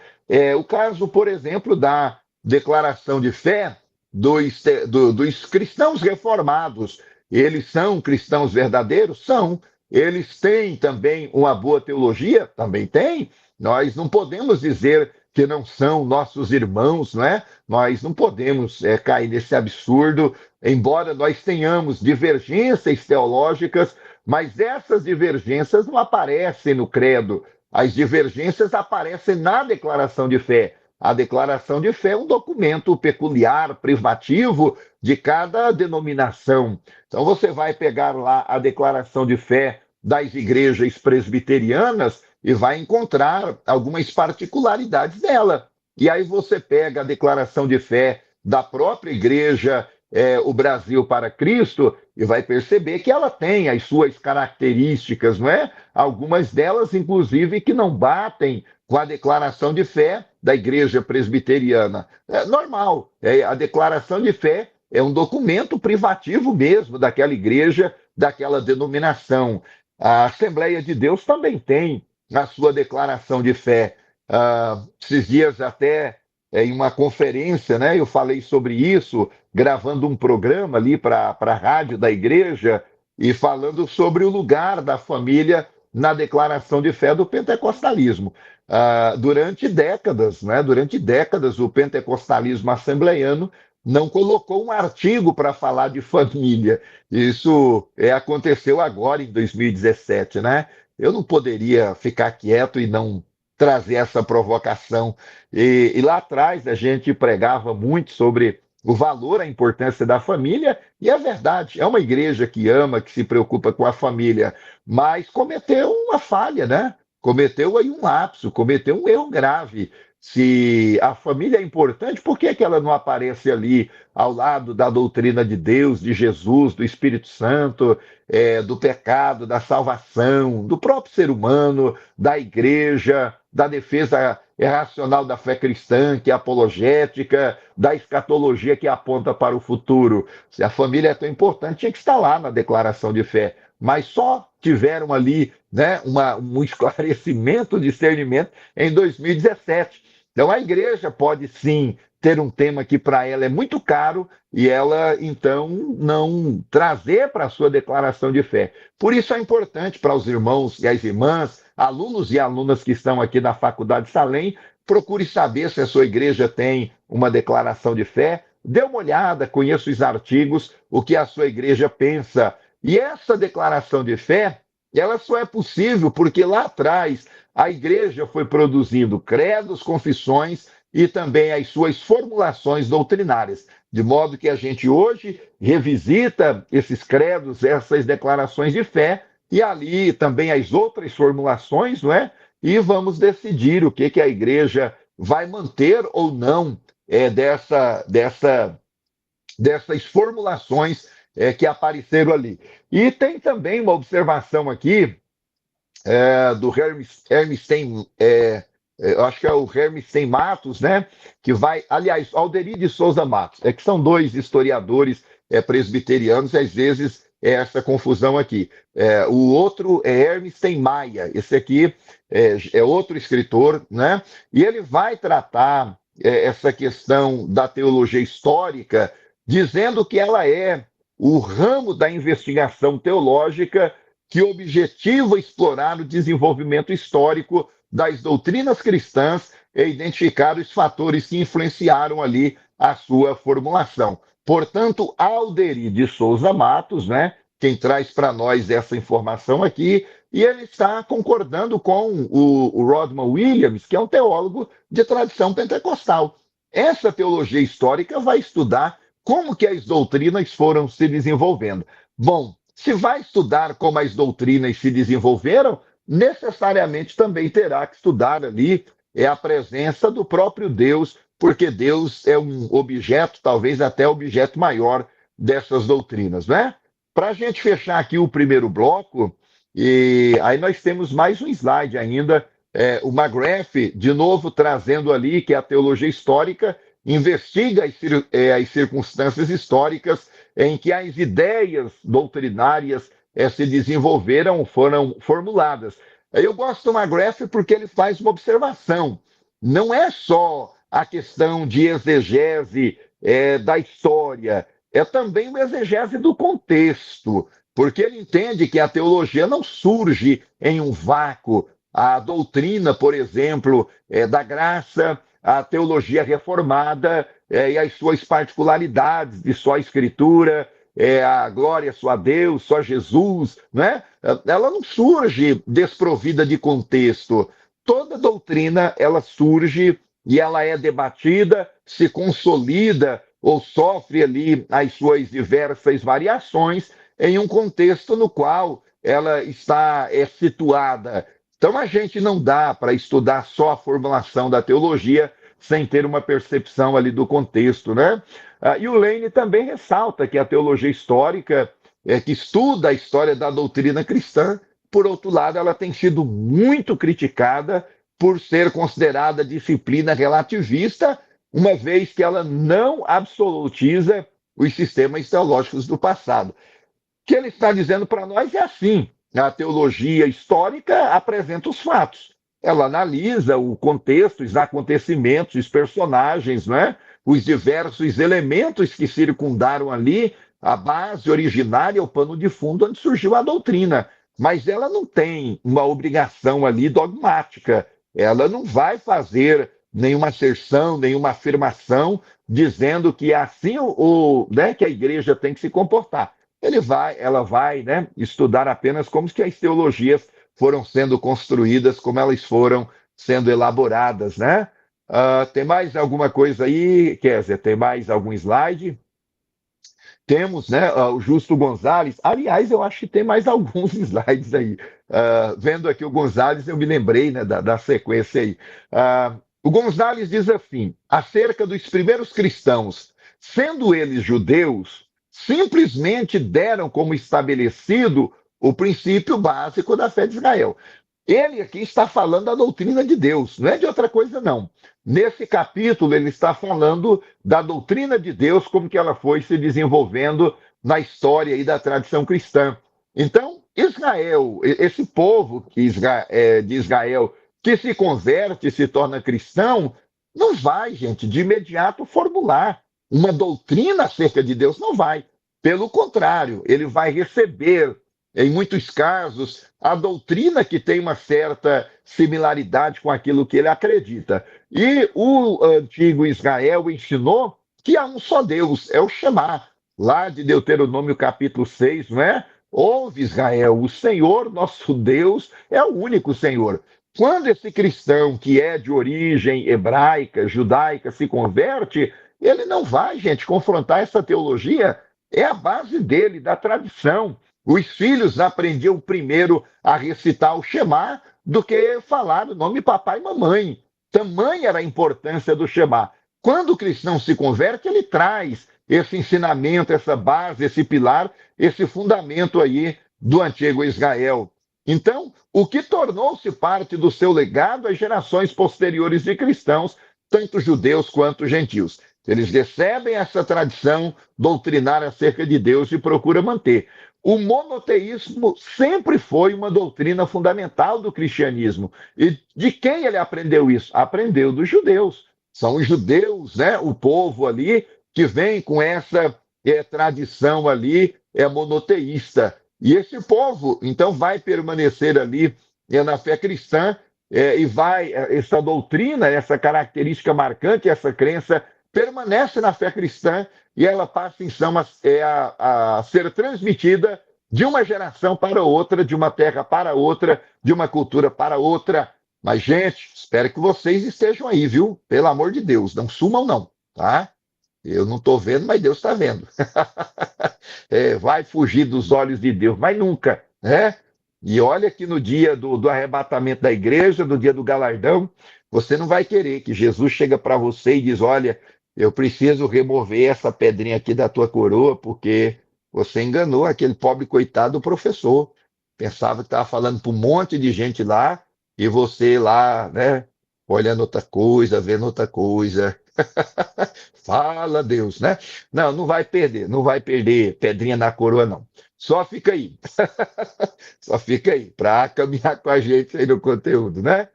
O caso, por exemplo, da declaração de fé dos cristãos reformados. Eles são cristãos verdadeiros? São. Eles têm também uma boa teologia? Também têm. Nós não podemos dizer que não são nossos irmãos, não é? Nós não podemos cair nesse absurdo, embora nós tenhamos divergências teológicas, mas essas divergências não aparecem no credo. As divergências aparecem na declaração de fé. A declaração de fé é um documento peculiar, privativo de cada denominação. Então você vai pegar lá a declaração de fé das igrejas presbiterianas e vai encontrar algumas particularidades dela. E aí você pega a declaração de fé da própria igreja, o Brasil para Cristo, e vai perceber que ela tem as suas características, não é? Algumas delas, inclusive, que não batem com a declaração de fé da igreja presbiteriana. É normal, a declaração de fé é um documento privativo mesmo daquela igreja, daquela denominação. A Assembleia de Deus também tem a sua declaração de fé. Esses dias até em uma conferência, né, eu falei sobre isso, gravando um programa ali para a rádio da igreja e falando sobre o lugar da família na declaração de fé do pentecostalismo. Durante décadas, né, o pentecostalismo assembleiano não colocou um artigo para falar de família. Isso aconteceu agora em 2017, né? Eu não poderia ficar quieto e não trazer essa provocação. E lá atrás a gente pregava muito sobre o valor, a importância da família, e é verdade, é uma igreja que ama, que se preocupa com a família, mas cometeu uma falha, né? Cometeu aí um lapso, cometeu um erro grave. Se a família é importante, por que que ela não aparece ali ao lado da doutrina de Deus, de Jesus, do Espírito Santo, do pecado, da salvação, do próprio ser humano, da igreja, da defesa racional da fé cristã, que é apologética, da escatologia que aponta para o futuro? Se a família é tão importante, tinha que estar lá na declaração de fé. Mas só tiveram ali, né, um esclarecimento, discernimento em 2017. Então a igreja pode sim ter um tema que para ela é muito caro e ela então não trazer para a sua declaração de fé. Por isso é importante para os irmãos e as irmãs, alunos e alunas que estão aqui na Faculdade Salem, procure saber se a sua igreja tem uma declaração de fé, dê uma olhada, conheça os artigos, o que a sua igreja pensa. E essa declaração de fé, ela só é possível porque lá atrás a igreja foi produzindo credos, confissões e também as suas formulações doutrinárias. De modo que a gente hoje revisita esses credos, essas declarações de fé, e ali também as outras formulações, não é? E vamos decidir o que a igreja vai manter ou não dessas formulações que apareceram ali. E tem também uma observação aqui do Hermstein, eu acho que é o Hermstein Matos, né? Que vai, aliás, Alderi de Souza Matos, que são dois historiadores presbiterianos, e às vezes essa confusão aqui. O outro é Hermstein Maia, esse aqui é outro escritor, né? E ele vai tratar essa questão da teologia histórica, dizendo que ela é o ramo da investigação teológica que objetiva explorar o desenvolvimento histórico das doutrinas cristãs e identificar os fatores que influenciaram ali a sua formulação. Portanto, Alderi de Souza Matos, né, quem traz para nós essa informação aqui, e ele está concordando com o Rodman Williams, que é um teólogo de tradição pentecostal. Essa teologia histórica vai estudar como que as doutrinas foram se desenvolvendo. Bom, se vai estudar como as doutrinas se desenvolveram, necessariamente também terá que estudar ali a presença do próprio Deus, porque Deus é um objeto, talvez até objeto maior dessas doutrinas, né? Para a gente fechar aqui o primeiro bloco, e aí nós temos mais um slide ainda, o McGrath, de novo trazendo ali que a teologia histórica investiga as circunstâncias históricas em que as ideias doutrinárias se desenvolveram, foram formuladas. Eu gosto do McGrath porque ele faz uma observação. Não é só a questão de exegese da história, é também uma exegese do contexto, porque ele entende que a teologia não surge em um vácuo. A doutrina, por exemplo, da graça, a teologia reformada e as suas particularidades de só escritura, a glória só a Deus, só Jesus, né? Ela não surge desprovida de contexto. Toda doutrina, ela surge e ela é debatida, se consolida ou sofre ali as suas diversas variações em um contexto no qual ela está situada. Então a gente não dá para estudar só a formulação da teologia sem ter uma percepção ali do contexto, né? E o Lane também ressalta que a teologia histórica, que estuda a história da doutrina cristã, por outro lado, ela tem sido muito criticada por ser considerada disciplina relativista, uma vez que ela não absolutiza os sistemas teológicos do passado. O que ele está dizendo para nós é assim: a teologia histórica apresenta os fatos. Ela analisa o contexto, os acontecimentos, os personagens, né? Os diversos elementos que circundaram ali a base originária, o pano de fundo onde surgiu a doutrina. Mas ela não tem uma obrigação ali dogmática. Ela não vai fazer nenhuma asserção, nenhuma afirmação dizendo que é assim né, que a igreja tem que se comportar. Ela vai, né, estudar apenas como que as teologias foram sendo construídas, como elas foram sendo elaboradas, né? Tem mais alguma coisa aí, Kézia? Tem mais algum slide? Temos, né, o Justo Gonzalez. Aliás, eu acho que tem mais alguns slides aí. Vendo aqui o Gonzalez, eu me lembrei, né, da sequência aí. O Gonzalez diz assim, acerca dos primeiros cristãos, sendo eles judeus, simplesmente deram como estabelecido o princípio básico da fé de Israel. Ele aqui está falando da doutrina de Deus, não é de outra coisa, não. Nesse capítulo, ele está falando da doutrina de Deus, como que ela foi se desenvolvendo na história e da tradição cristã. Então, Israel, esse povo de Israel que se converte, se torna cristão, não vai, gente, de imediato formular uma doutrina acerca de Deus, não vai. Pelo contrário, ele vai receber, em muitos casos, a doutrina que tem uma certa similaridade com aquilo que ele acredita. E o antigo Israel ensinou que há um só Deus, é o Shema, lá de Deuteronômio capítulo 6, não é? Ouve, Israel, o Senhor, nosso Deus, é o único Senhor. Quando esse cristão que é de origem hebraica, judaica, se converte, ele não vai, gente, confrontar essa teologia. É a base dele, da tradição. Os filhos aprendiam primeiro a recitar o Shema do que falar o nome papai e mamãe. Tamanha era a importância do Shema. Quando o cristão se converte, ele traz esse ensinamento, essa base, esse pilar, esse fundamento aí do antigo Israel. Então, o que tornou-se parte do seu legado às gerações posteriores de cristãos, tanto judeus quanto gentios. Eles recebem essa tradição doutrinária acerca de Deus e procuram manter. O monoteísmo sempre foi uma doutrina fundamental do cristianismo. E de quem ele aprendeu isso? Aprendeu dos judeus. São os judeus, né? O povo ali que vem com essa tradição ali monoteísta. E esse povo, então, vai permanecer ali na fé cristã e vai, essa doutrina, essa característica marcante, essa crença permanece na fé cristã e ela passa, então, a ser transmitida de uma geração para outra, de uma terra para outra, de uma cultura para outra. Mas, gente, espero que vocês estejam aí, viu? Pelo amor de Deus, não sumam não, tá? Eu não estou vendo, mas Deus está vendo. Vai fugir dos olhos de Deus, mas nunca, né? E olha que no dia do arrebatamento da igreja, no dia do galardão, você não vai querer que Jesus chega para você e diz, olha, eu preciso remover essa pedrinha aqui da tua coroa, porque você enganou aquele pobre coitado do professor. Pensava que estava falando para um monte de gente lá, e você lá, né, olhando outra coisa, vendo outra coisa. Fala Deus, né? Não, não vai perder, não vai perder pedrinha na coroa, não. Só fica aí. Só fica aí, para caminhar com a gente aí no conteúdo, né?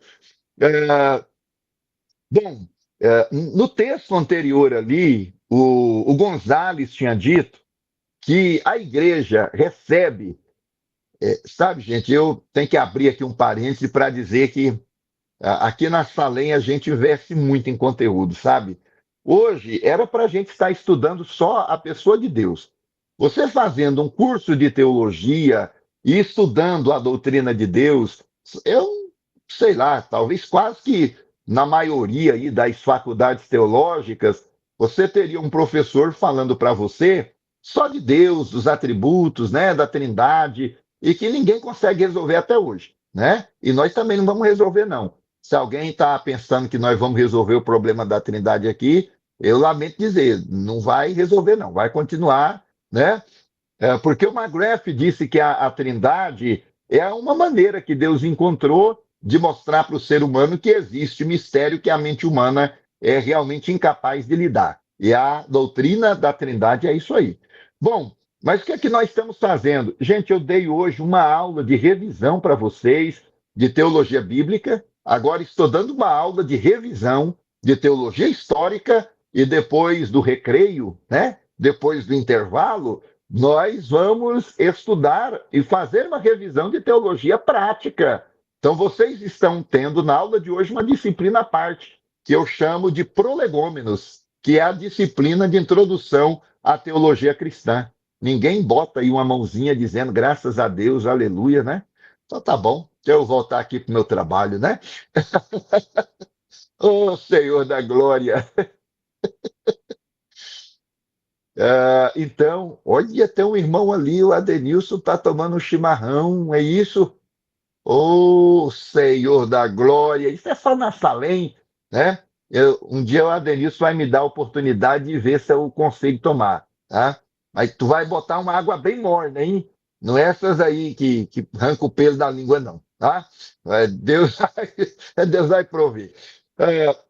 É, bom, no texto anterior ali, o Gonzales tinha dito que a igreja recebe, sabe, gente, eu tenho que abrir aqui um parêntese para dizer que aqui na Salem a gente investe muito em conteúdo, sabe? Hoje era para a gente estar estudando só a pessoa de Deus. Você fazendo um curso de teologia e estudando a doutrina de Deus, eu sei lá, talvez quase que na maioria aí das faculdades teológicas, você teria um professor falando para você só de Deus, dos atributos, né, da Trindade, e que ninguém consegue resolver até hoje, né? E nós também não vamos resolver, não. Se alguém está pensando que nós vamos resolver o problema da Trindade aqui, eu lamento dizer, não vai resolver, não. Vai continuar, né? Porque o McGrath disse que a Trindade é uma maneira que Deus encontrou de mostrar para o ser humano que existe mistério que a mente humana é realmente incapaz de lidar. E a doutrina da Trindade é isso aí. Bom, mas o que é que nós estamos fazendo? Gente, eu dei hoje uma aula de revisão para vocês de teologia bíblica. Agora estou dando uma aula de revisão de teologia histórica e depois do recreio, né? Depois do intervalo, nós vamos estudar e fazer uma revisão de teologia prática. Então, vocês estão tendo na aula de hoje uma disciplina à parte, que eu chamo de prolegômenos, que é a disciplina de introdução à teologia cristã. Ninguém bota aí uma mãozinha dizendo graças a Deus, aleluia, né? Então tá bom, deixa eu voltar aqui para o meu trabalho, né? Ô Senhor da glória! Então, olha, tem um irmão ali, o Adenilson está tomando um chimarrão, é isso? Ô Senhor da glória, isso é só na Salem, né? Um dia o Adenilson vai me dar a oportunidade de ver se eu consigo tomar, tá? Mas tu vai botar uma água bem morna, hein? Não é essas aí que arranca o pelo da língua, não, tá? Deus, Deus vai prover.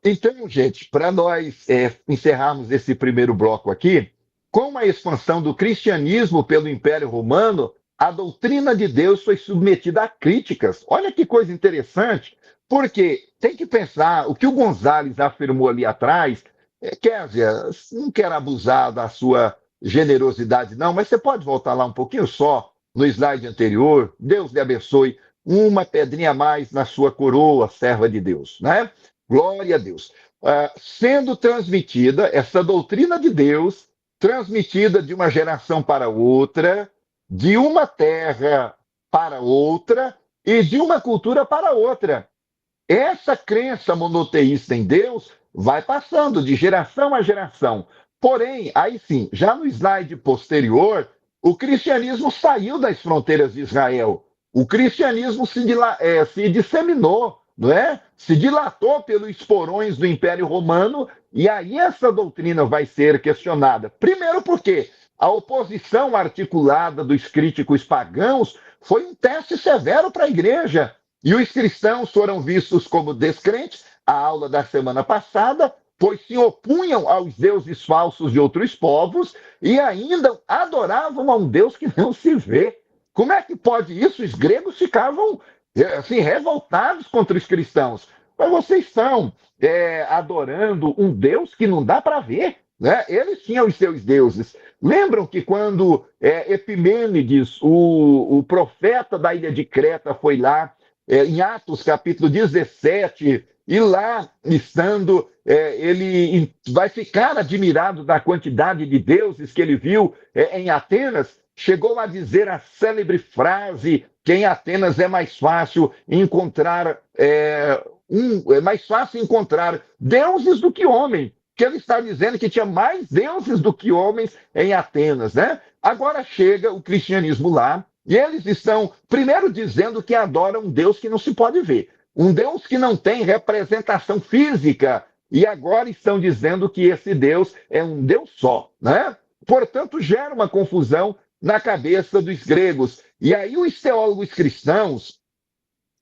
Então, gente, para nós encerrarmos esse primeiro bloco aqui, com a expansão do cristianismo pelo Império Romano, a doutrina de Deus foi submetida a críticas. Olha que coisa interessante, porque tem que pensar, o que o Gonzales afirmou ali atrás, quer dizer, não quero abusar da sua generosidade, não, mas você pode voltar lá um pouquinho só, no slide anterior. Deus lhe abençoe. Uma pedrinha a mais na sua coroa, serva de Deus, né? Glória a Deus. Sendo transmitida, essa doutrina de Deus, transmitida de uma geração para outra, de uma terra para outra e de uma cultura para outra. Essa crença monoteísta em Deus vai passando de geração a geração. Porém, aí sim, já no slide posterior, o cristianismo saiu das fronteiras de Israel. O cristianismo se disseminou, não é? Se dilatou pelos porões do Império Romano, e aí essa doutrina vai ser questionada. Primeiro porque a oposição articulada dos críticos pagãos foi um teste severo para a igreja. E os cristãos foram vistos como descrentes, a aula da semana passada, pois se opunham aos deuses falsos de outros povos e ainda adoravam a um Deus que não se vê. Como é que pode isso? Os gregos ficavam assim, revoltados contra os cristãos. Mas vocês estão adorando um Deus que não dá para ver. Né? Eles tinham os seus deuses. Lembram que quando Epimênides, o profeta da ilha de Creta, foi lá em Atos capítulo 17, e lá estando, ele vai ficar admirado da quantidade de deuses que ele viu em Atenas, chegou a dizer a célebre frase que em Atenas é mais fácil encontrar deuses do que homem, que ele está dizendo que tinha mais deuses do que homens em Atenas, né? Agora chega o cristianismo lá, e eles estão, primeiro, dizendo que adoram um Deus que não se pode ver, um Deus que não tem representação física, e agora estão dizendo que esse Deus é um Deus só, né? Portanto, gera uma confusão na cabeça dos gregos. E aí os teólogos cristãos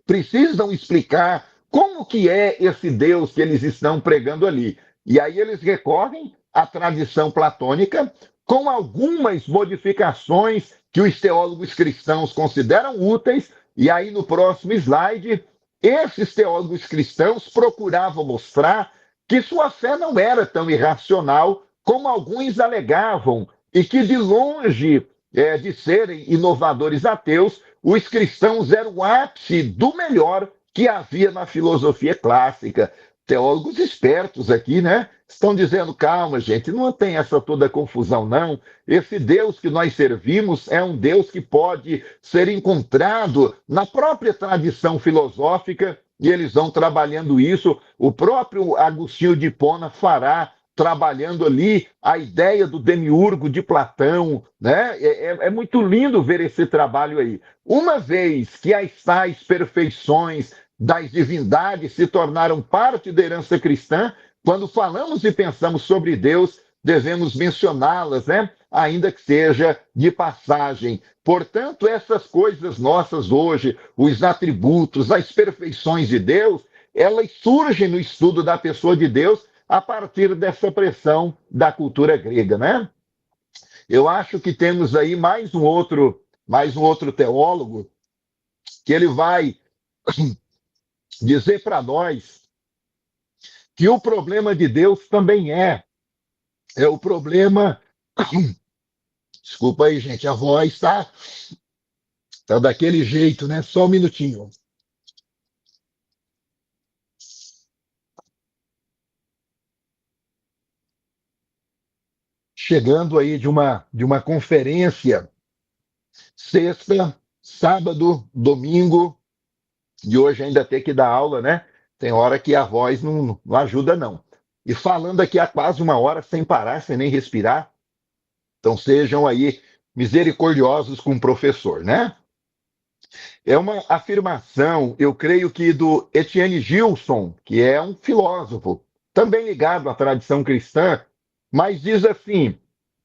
precisam explicar como que é esse Deus que eles estão pregando ali. E aí eles recorrem à tradição platônica com algumas modificações que os teólogos cristãos consideram úteis. E aí no próximo slide, esses teólogos cristãos procuravam mostrar que sua fé não era tão irracional como alguns alegavam, e que de longe de serem inovadores ateus, os cristãos eram o ápice do melhor que havia na filosofia clássica. Teólogos espertos aqui, né? Estão dizendo, calma, gente, não tem essa toda confusão, não. Esse Deus que nós servimos é um Deus que pode ser encontrado na própria tradição filosófica, e eles vão trabalhando isso. O próprio Agostinho de Hipona fará, trabalhando ali a ideia do demiurgo de Platão, né? É muito lindo ver esse trabalho aí. Uma vez que as tais perfeições das divindades se tornaram parte da herança cristã, quando falamos e pensamos sobre Deus, devemos mencioná-las, né? Ainda que seja de passagem. Portanto, essas coisas nossas hoje, os atributos, as perfeições de Deus, elas surgem no estudo da pessoa de Deus a partir dessa pressão da cultura grega, né? Eu acho que temos aí mais um outro teólogo que ele vai dizer para nós que o problema de Deus também é o problema. Desculpa aí, gente, a voz tá daquele jeito, né? Só um minutinho. Chegando aí de uma conferência, sexta, sábado, domingo, e hoje ainda tem que dar aula, né? Tem hora que a voz não ajuda, não. E falando aqui há quase uma hora, sem parar, sem nem respirar. Então sejam aí misericordiosos com o professor, né? É uma afirmação, eu creio que do Etienne Gilson, que é um filósofo, também ligado à tradição cristã, mas diz assim: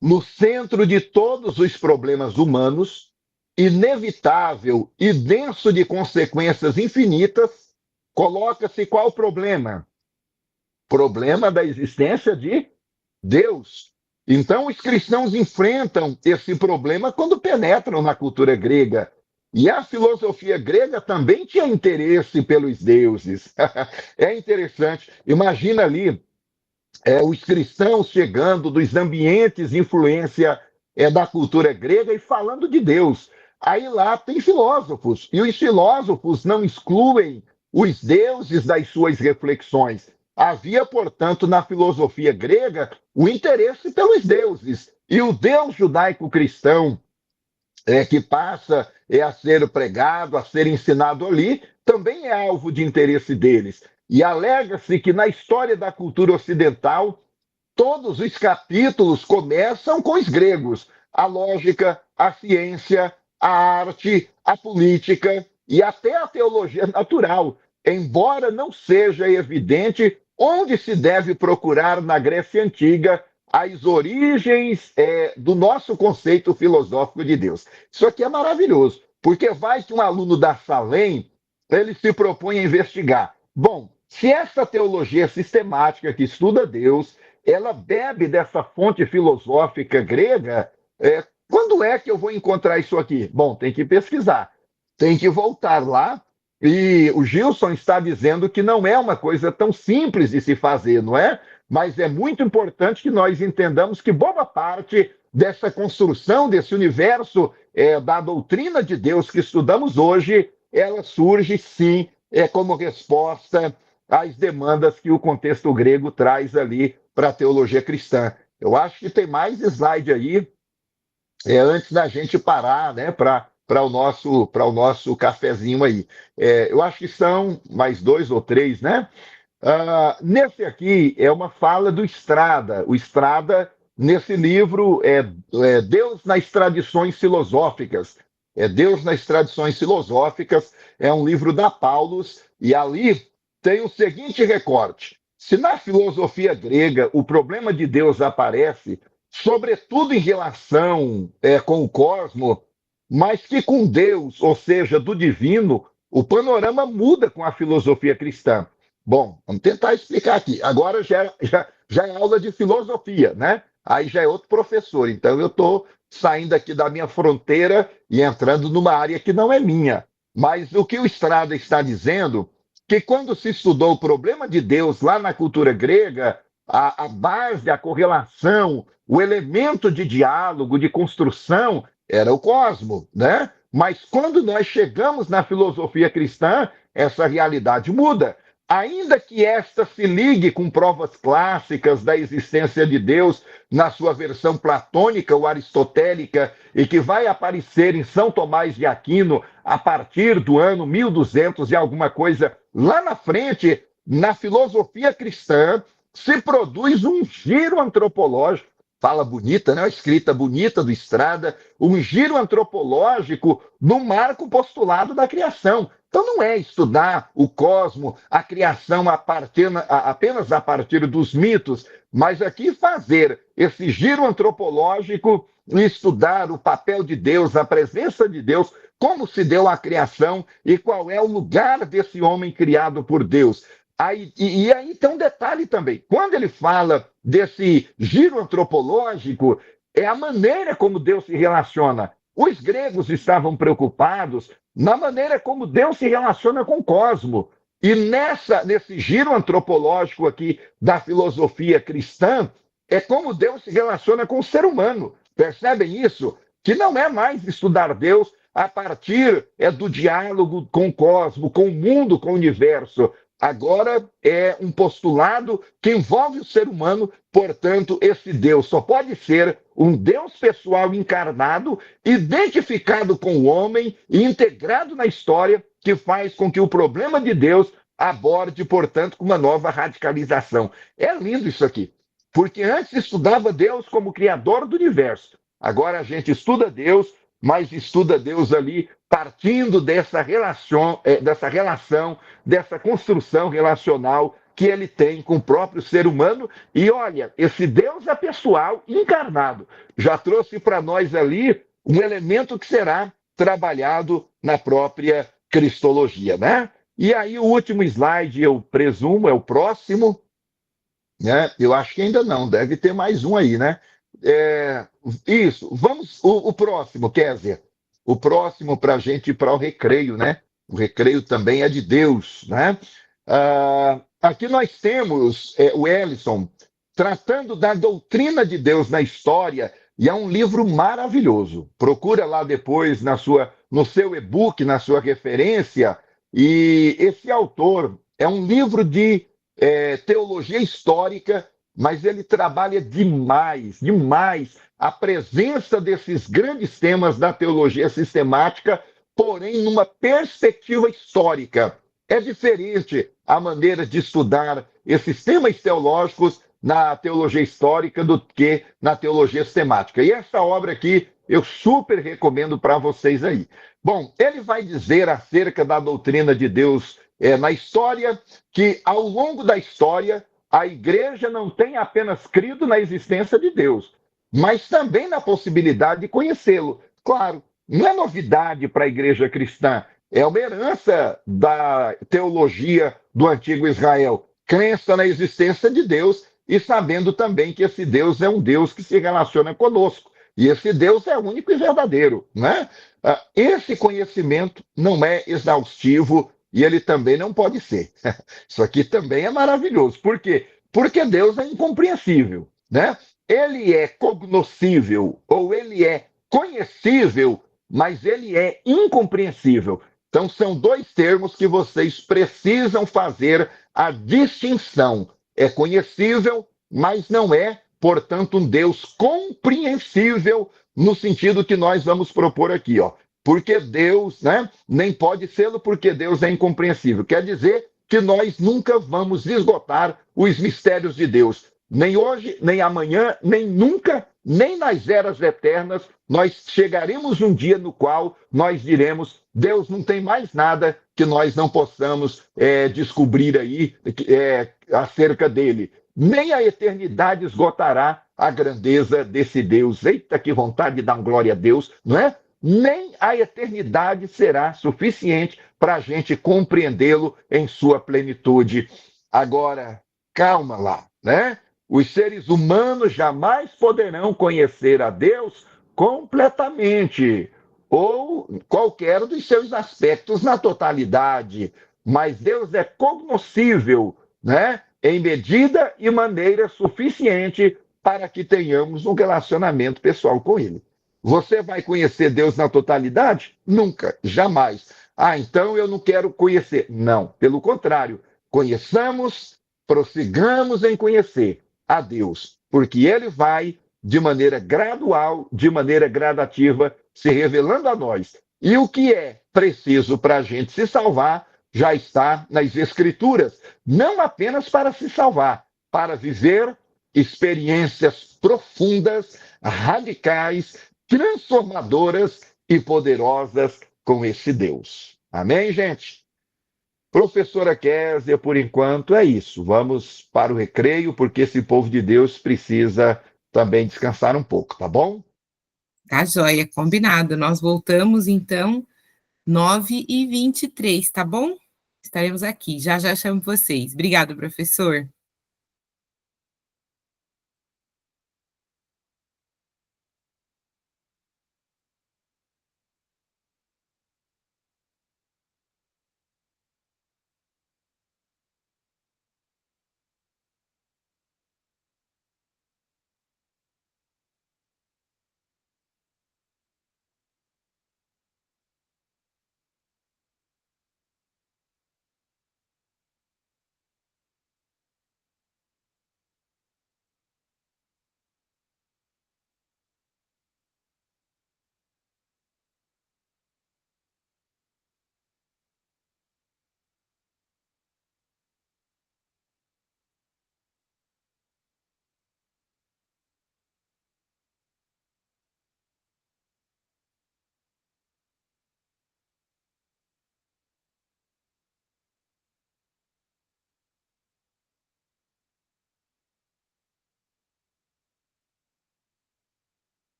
no centro de todos os problemas humanos, inevitável e denso de consequências infinitas, coloca-se qual problema? Problema da existência de Deus. Então, os cristãos enfrentam esse problema quando penetram na cultura grega. E a filosofia grega também tinha interesse pelos deuses. É interessante. Imagina ali os cristãos chegando dos ambientes de influência da cultura grega e falando de Deus. Aí lá tem filósofos, e os filósofos não excluem os deuses das suas reflexões. Havia, portanto, na filosofia grega o interesse pelos deuses. E o Deus judaico-cristão que passa a ser pregado, a ser ensinado ali, também é alvo de interesse deles. E alega-se que na história da cultura ocidental, todos os capítulos começam com os gregos. A lógica, a ciência, a arte, a política e até a teologia natural, embora não seja evidente onde se deve procurar na Grécia Antiga as origens do nosso conceito filosófico de Deus. Isso aqui é maravilhoso, porque vai que um aluno da Salem, ele se propõe a investigar. Bom, se essa teologia sistemática que estuda Deus, ela bebe dessa fonte filosófica grega, quando é que eu vou encontrar isso aqui? Bom, tem que pesquisar, tem que voltar lá, e o Gilson está dizendo que não é uma coisa tão simples de se fazer, não é? Mas é muito importante que nós entendamos que boa parte dessa construção, desse universo da doutrina de Deus que estudamos hoje, ela surge, sim, como resposta às demandas que o contexto grego traz ali para a teologia cristã. Eu acho que tem mais slide aí, antes da gente parar, né, para o nosso cafezinho aí. Eu acho que são mais dois ou três, né? Nesse aqui é uma fala do Estrada. O Estrada, nesse livro, Deus nas Tradições Filosóficas. Deus nas Tradições Filosóficas, é um livro da Paulus, e ali tem o seguinte recorte: se na filosofia grega o problema de Deus aparece, sobretudo em relação com o cosmo, mas que com Deus, ou seja, do divino, o panorama muda com a filosofia cristã. Bom, vamos tentar explicar aqui. Agora já é aula de filosofia, né? Aí já é outro professor. Então eu estou saindo aqui da minha fronteira e entrando numa área que não é minha. Mas o que o Estrada está dizendo, que quando se estudou o problema de Deus lá na cultura grega, a base, a correlação, o elemento de diálogo, de construção, era o cosmo, né? Mas quando nós chegamos na filosofia cristã, essa realidade muda. Ainda que esta se ligue com provas clássicas da existência de Deus na sua versão platônica ou aristotélica, e que vai aparecer em São Tomás de Aquino a partir do ano 1200 e alguma coisa lá na frente, na filosofia cristã, se produz um giro antropológico, fala bonita, né? Uma escrita bonita do Estrada, um giro antropológico no marco postulado da criação. Então não é estudar o cosmo, a criação apenas a partir dos mitos, mas aqui fazer esse giro antropológico e estudar o papel de Deus, a presença de Deus, como se deu a criação e qual é o lugar desse homem criado por Deus. Aí tem um detalhe também. Quando ele fala desse giro antropológico, é a maneira como Deus se relaciona. Os gregos estavam preocupados na maneira como Deus se relaciona com o cosmo. E nesse giro antropológico aqui da filosofia cristã, é como Deus se relaciona com o ser humano. Percebem isso? Que não é mais estudar Deus a partir do diálogo com o cosmo, com o mundo, com o universo. Agora é um postulado que envolve o ser humano, portanto, esse Deus só pode ser um Deus pessoal encarnado, identificado com o homem e integrado na história, que faz com que o problema de Deus aborde, portanto, com uma nova radicalização. É lindo isso aqui, porque antes estudava Deus como criador do universo. Agora a gente estuda Deus, mas estuda Deus ali partindo dessa relação, dessa construção relacional que ele tem com o próprio ser humano. E olha, esse Deus é pessoal, encarnado. Já trouxe para nós ali um elemento que será trabalhado na própria cristologia, né? E aí o último slide, eu presumo, é o próximo, né? Eu acho que ainda não, deve ter mais um aí, né? Isso, vamos, o próximo, Kézia. O próximo para a gente ir para o recreio, né? O recreio também é de Deus, né? Aqui nós temos o Ellison tratando da doutrina de Deus na história, e é um livro maravilhoso. Procura lá depois no seu e-book, na sua referência, e esse autor é um livro de teologia histórica, mas ele trabalha demais, demais a presença desses grandes temas da teologia sistemática, porém numa perspectiva histórica. É diferente a maneira de estudar esses temas teológicos na teologia histórica do que na teologia sistemática. E essa obra aqui eu super recomendo para vocês aí. Bom, ele vai dizer acerca da doutrina de Deus na história, que ao longo da história a igreja não tem apenas crido na existência de Deus, mas também na possibilidade de conhecê-lo. Claro, não é novidade para a igreja cristã, é uma herança da teologia do antigo Israel, crença na existência de Deus e sabendo também que esse Deus é um Deus que se relaciona conosco. E esse Deus é único e verdadeiro, né? Esse conhecimento não é exaustivo e ele também não pode ser. Isso aqui também é maravilhoso. Por quê? Porque Deus é incompreensível, né? Ele é cognoscível ou ele é conhecível, mas ele é incompreensível. Então são dois termos que vocês precisam fazer a distinção. É conhecível, mas não é, portanto, um Deus compreensível no sentido que nós vamos propor aqui, ó. Porque Deus, né, nem pode ser-lo porque Deus é incompreensível. Quer dizer que nós nunca vamos esgotar os mistérios de Deus. Nem hoje, nem amanhã, nem nunca, nem nas eras eternas, nós chegaremos um dia no qual nós diremos: Deus não tem mais nada que nós não possamos descobrir aí acerca dele. Nem a eternidade esgotará a grandeza desse Deus. Eita, que vontade de dar glória a Deus, não é? Nem a eternidade será suficiente para a gente compreendê-lo em sua plenitude. Agora, calma lá, né? Os seres humanos jamais poderão conhecer a Deus completamente, ou qualquer dos seus aspectos na totalidade, mas Deus é cognoscível, né? Em medida e maneira suficiente para que tenhamos um relacionamento pessoal com Ele. Você vai conhecer Deus na totalidade? Nunca, jamais. Ah, então eu não quero conhecer. Não, pelo contrário, conheçamos, prossigamos em conhecer a Deus, porque Ele vai, de maneira gradual, de maneira gradativa, se revelando a nós. E o que é preciso para a gente se salvar já está nas Escrituras, não apenas para se salvar, para viver experiências profundas, radicais, transformadoras e poderosas com esse Deus. Amém, gente? Professora Kézia, por enquanto é isso. Vamos para o recreio, porque esse povo de Deus precisa também descansar um pouco, tá bom? Tá joia, combinado. Nós voltamos, então, 9h23, tá bom? Estaremos aqui. Já já chamo vocês. Obrigado, professor.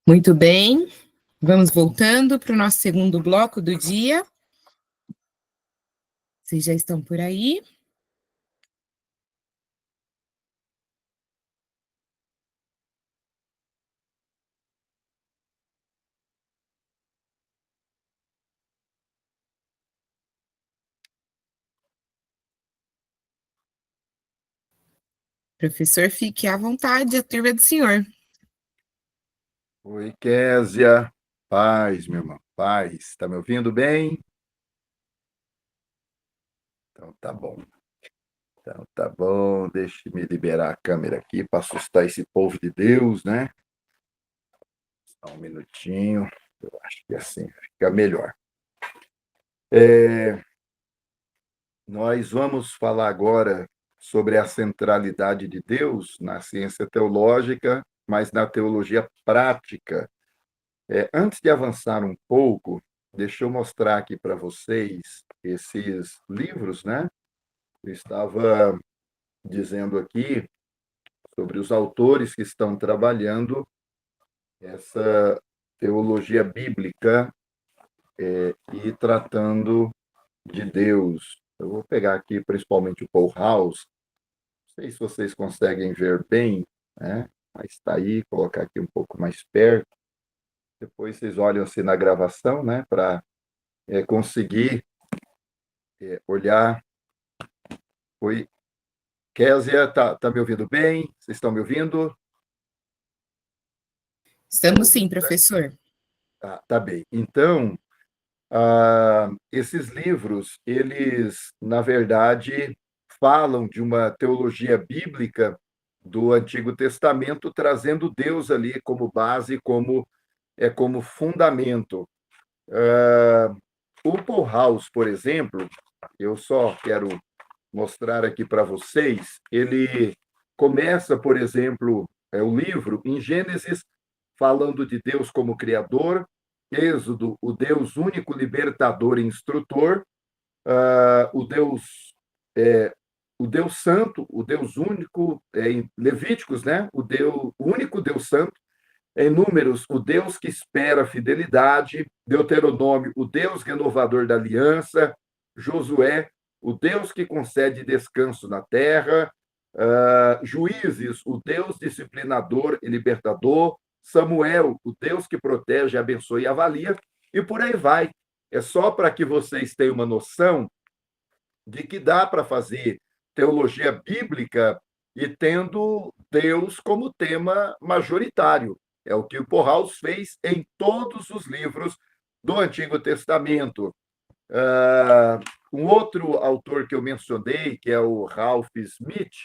Muito bem, vamos voltando para o nosso segundo bloco do dia. Vocês já estão por aí? Professor, fique à vontade, a turma é do senhor. Oi, Késia. Paz, meu irmão. Paz. Está me ouvindo bem? Então tá bom. Então tá bom. Deixe-me liberar a câmera aqui para assustar esse povo de Deus, né? Só um minutinho. Eu acho que assim fica melhor. Nós vamos falar agora sobre a centralidade de Deus na ciência teológica, mas na teologia prática. Antes de avançar um pouco, deixa eu mostrar aqui para vocês esses livros, né? Eu estava dizendo aqui sobre os autores que estão trabalhando essa teologia bíblica e tratando de Deus. Eu vou pegar aqui principalmente o Paul House. Não sei se vocês conseguem ver bem, né? Mas está aí, colocar aqui um pouco mais perto. Depois vocês olham assim na gravação, né? Para conseguir olhar. Oi, Késia, tá me ouvindo bem? Vocês estão me ouvindo? Estamos sim, professor. Tá bem. Então, esses livros, eles, na verdade, falam de uma teologia bíblica do Antigo Testamento, trazendo Deus ali como base, como fundamento. O Paul House, por exemplo, eu só quero mostrar aqui para vocês, ele começa, por exemplo, o livro em Gênesis, falando de Deus como Criador, Êxodo, o Deus único, libertador e instrutor, o Deus o Deus Santo, o Deus único, em Levíticos, né? O único Deus Santo, em Números, o Deus que espera a fidelidade, Deuteronômio, o Deus renovador da aliança, Josué, o Deus que concede descanso na terra, Juízes, o Deus disciplinador e libertador, Samuel, o Deus que protege, abençoa e avalia, e por aí vai. É só para que vocês tenham uma noção de que dá para fazer teologia bíblica e tendo Deus como tema majoritário. É o que o Porraus fez em todos os livros do Antigo Testamento. Um outro autor que eu mencionei, que é o Ralph Smith,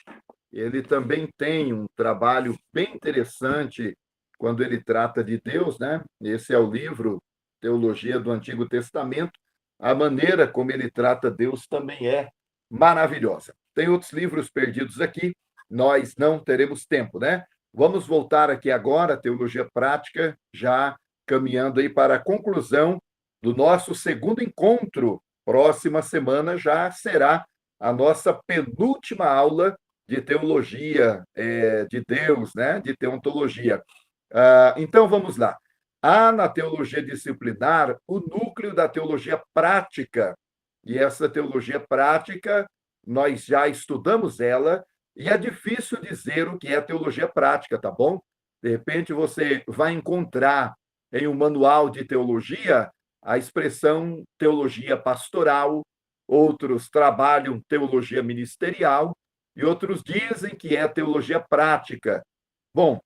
ele também tem um trabalho bem interessante quando ele trata de Deus, né? Esse é o livro Teologia do Antigo Testamento. A maneira como ele trata Deus também é maravilhosa. Tem outros livros perdidos aqui, nós não teremos tempo, né? Vamos voltar aqui agora, teologia prática, já caminhando aí para a conclusão do nosso segundo encontro. Próxima semana já será a nossa penúltima aula de teologia de Deus, né? De teontologia. Então, vamos lá. Há na teologia disciplinar o núcleo da teologia prática, e essa teologia prática, nós já estudamos ela, e é difícil dizer o que é teologia prática, tá bom? De repente, você vai encontrar em um manual de teologia a expressão teologia pastoral, outros trabalham teologia ministerial, e outros dizem que é teologia prática. Bom,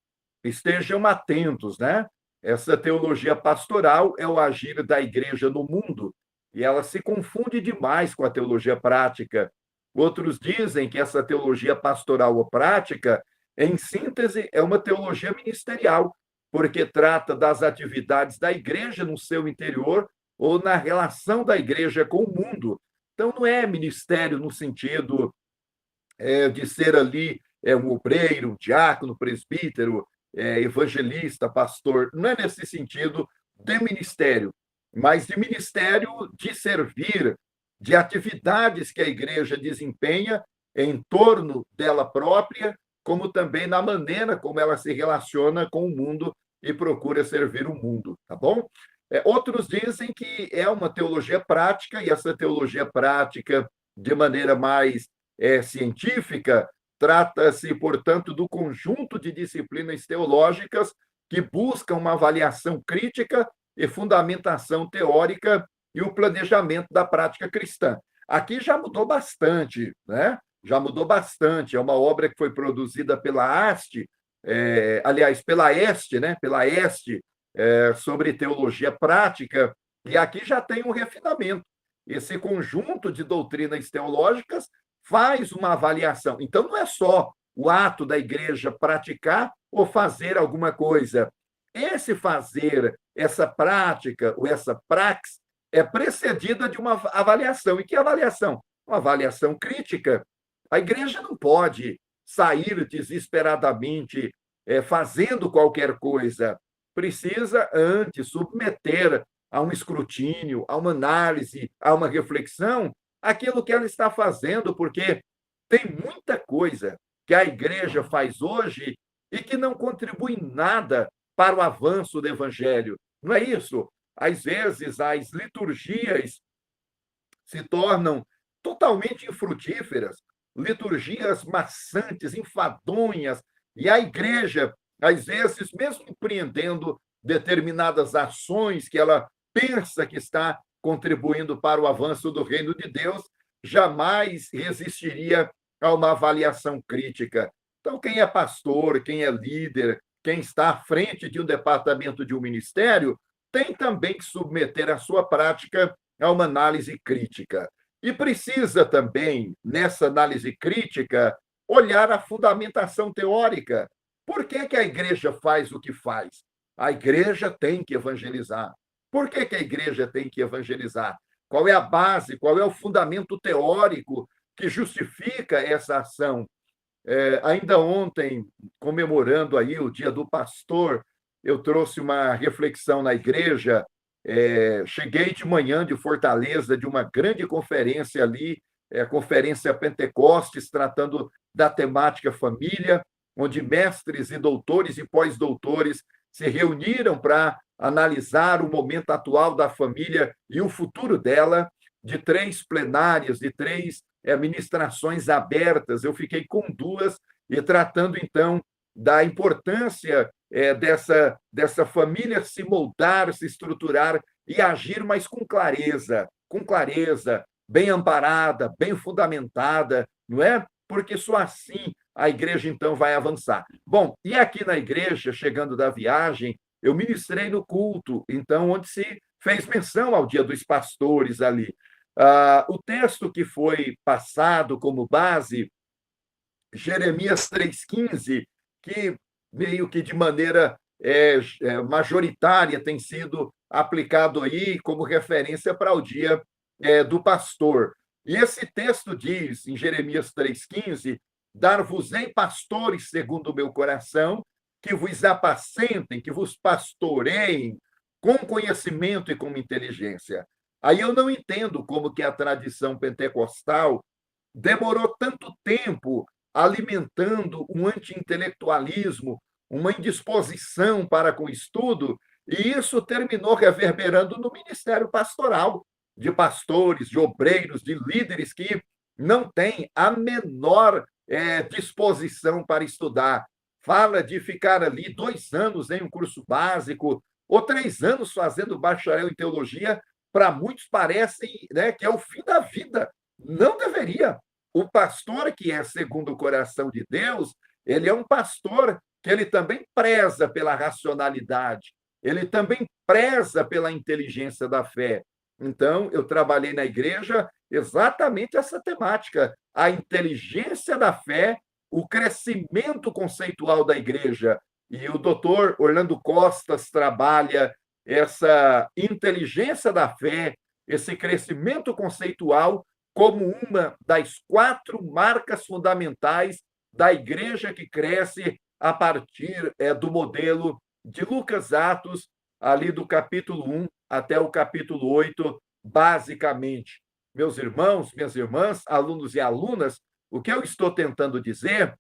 estejam atentos, né? Essa teologia pastoral é o agir da igreja no mundo, e ela se confunde demais com a teologia prática. Outros dizem que essa teologia pastoral ou prática, em síntese, é uma teologia ministerial, porque trata das atividades da igreja no seu interior ou na relação da igreja com o mundo. Então, não é ministério no sentido de ser ali um obreiro, um diácono, presbítero, evangelista, pastor. Não é nesse sentido de ministério, mas de ministério de servir, de atividades que a igreja desempenha em torno dela própria, como também na maneira como ela se relaciona com o mundo e procura servir o mundo, tá bom? Outros dizem que é uma teologia prática, e essa teologia prática, de maneira mais científica, trata-se, portanto, do conjunto de disciplinas teológicas que buscam uma avaliação crítica e fundamentação teórica e o planejamento da prática cristã. Aqui já mudou bastante, né? Já mudou bastante. É uma obra que foi produzida pela Haste, aliás, pela Este, né? Pela Este, sobre teologia prática, e aqui já tem um refinamento. Esse conjunto de doutrinas teológicas faz uma avaliação. Então, não é só o ato da igreja praticar ou fazer alguma coisa. Esse fazer, essa prática ou essa praxis é precedida de uma avaliação. E que avaliação? Uma avaliação crítica. A igreja não pode sair desesperadamente fazendo qualquer coisa. Precisa, antes, submeter a um escrutínio, a uma análise, a uma reflexão, aquilo que ela está fazendo, porque tem muita coisa que a igreja faz hoje e que não contribui em nada para o avanço do evangelho. Não é isso? Às vezes, as liturgias se tornam totalmente infrutíferas, liturgias maçantes, enfadonhas, e a igreja, às vezes, mesmo empreendendo determinadas ações que ela pensa que está contribuindo para o avanço do reino de Deus, jamais resistiria a uma avaliação crítica. Então, quem é pastor, quem é líder, quem está à frente de um departamento de um ministério, tem também que submeter a sua prática a uma análise crítica. E precisa também, nessa análise crítica, olhar a fundamentação teórica. Por que que a igreja faz o que faz? A igreja tem que evangelizar. Por que que a igreja tem que evangelizar? Qual é a base, qual é o fundamento teórico que justifica essa ação? Ainda ontem, comemorando aí o Dia do Pastor, eu trouxe uma reflexão na igreja. Cheguei de manhã de Fortaleza, de uma grande conferência ali, Conferência Pentecostes, tratando da temática família, onde mestres e doutores e pós-doutores se reuniram para analisar o momento atual da família e o futuro dela, de 3 plenárias, de 3 ministrações abertas. Eu fiquei com 2, e tratando, então, da importância dessa família se moldar, se estruturar e agir, mas com clareza, bem amparada, bem fundamentada, não é? Porque só assim a igreja, então, vai avançar. Bom, e aqui na igreja, chegando da viagem, eu ministrei no culto, então, onde se fez menção ao Dia dos Pastores ali. O texto que foi passado como base, Jeremias 3,15, que meio que de maneira majoritária tem sido aplicado aí como referência para o Dia do Pastor. E esse texto diz, em Jeremias 3,15, dar-vos-ei pastores segundo o meu coração, que vos apacentem, que vos pastoreiem com conhecimento e com inteligência. Aí eu não entendo como que a tradição pentecostal demorou tanto tempo alimentando um anti-intelectualismo, uma indisposição para com o estudo, e isso terminou reverberando no ministério pastoral, de pastores, de obreiros, de líderes que não têm a menor disposição para estudar. Fala de ficar ali 2 anos em um curso básico, ou 3 anos fazendo bacharel em teologia. Para muitos parece, né, que é o fim da vida. Não deveria. O pastor que é segundo o coração de Deus, ele é um pastor que ele também preza pela racionalidade, ele também preza pela inteligência da fé. Então, eu trabalhei na igreja exatamente essa temática, a inteligência da fé, o crescimento conceitual da igreja. E o doutor Orlando Costas trabalha essa inteligência da fé, esse crescimento conceitual, como uma das 4 marcas fundamentais da igreja que cresce a partir do modelo de Lucas Atos, ali do capítulo 1 até o capítulo 8, basicamente. Meus irmãos, minhas irmãs, alunos e alunas, o que eu estou tentando dizer